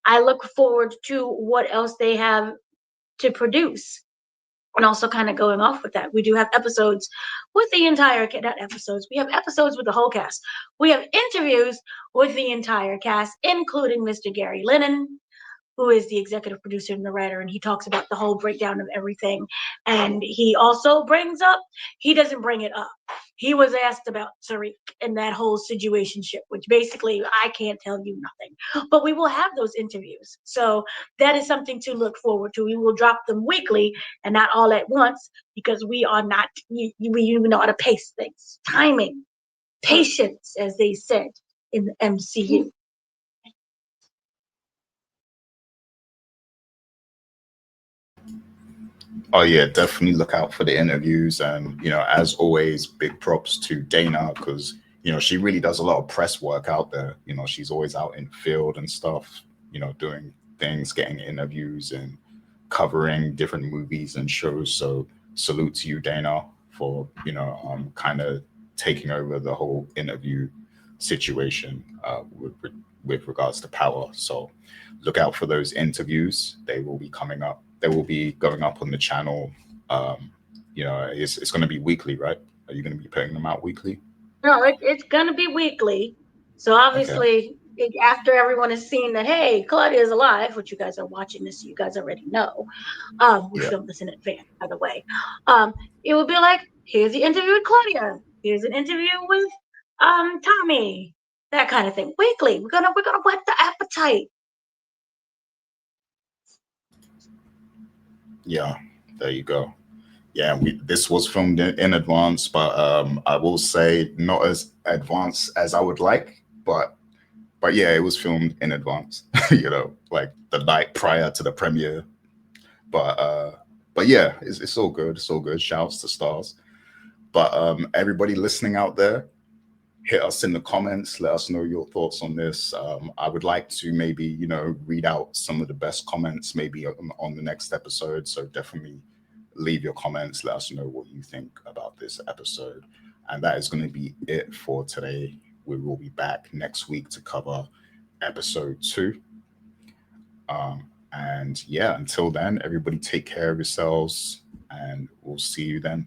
I look forward to what else they have to produce. And also kind of going off with that, we do have episodes with the entire not episodes. We have episodes with the whole cast. We have interviews with the entire cast, including Mr. Gary Lennon, who is the executive producer and the writer, and he talks about the whole breakdown of everything. And he also brings up, he doesn't bring it up. He was asked about Tariq and that whole situationship, which basically I can't tell you nothing. But we will have those interviews. So that is something to look forward to. We will drop them weekly and not all at once because we are not, we know how to pace things. Timing, patience, as they said in the MCU. Oh yeah, definitely look out for the interviews, and as always, big props to Dana because she really does a lot of press work out there. She's always out in field and stuff, doing things, getting interviews and covering different movies and shows. So salute to you, Dana, for kind of taking over the whole interview situation with regards to Power. So look out for those interviews. They will be coming up. They will be going up on the channel. It's going to be weekly, right? Are you going to be putting them out weekly? No, it's going to be weekly. So obviously, after everyone has seen that, hey, Claudia is alive, which you guys are watching this, so you guys already know. We filmed this in advance, by the way. It will be like, here's the interview with Claudia. Here's an interview with Tommy. That kind of thing. Weekly. We're gonna whet the appetite. Yeah, there you go. Yeah, this was filmed in advance, but I will say not as advanced as I would like, but yeah, it was filmed in advance. Like the night prior to the premiere. But yeah, it's all good. It's all good. Shouts to stars. But everybody listening out there, hit us in the comments. Let us know your thoughts on this. I would like to maybe read out some of the best comments maybe on the next episode. So definitely leave your comments. Let us know what you think about this episode. And that is going to be it for today. We will be back next week to cover episode 2. And yeah, until then, everybody take care of yourselves, and we'll see you then.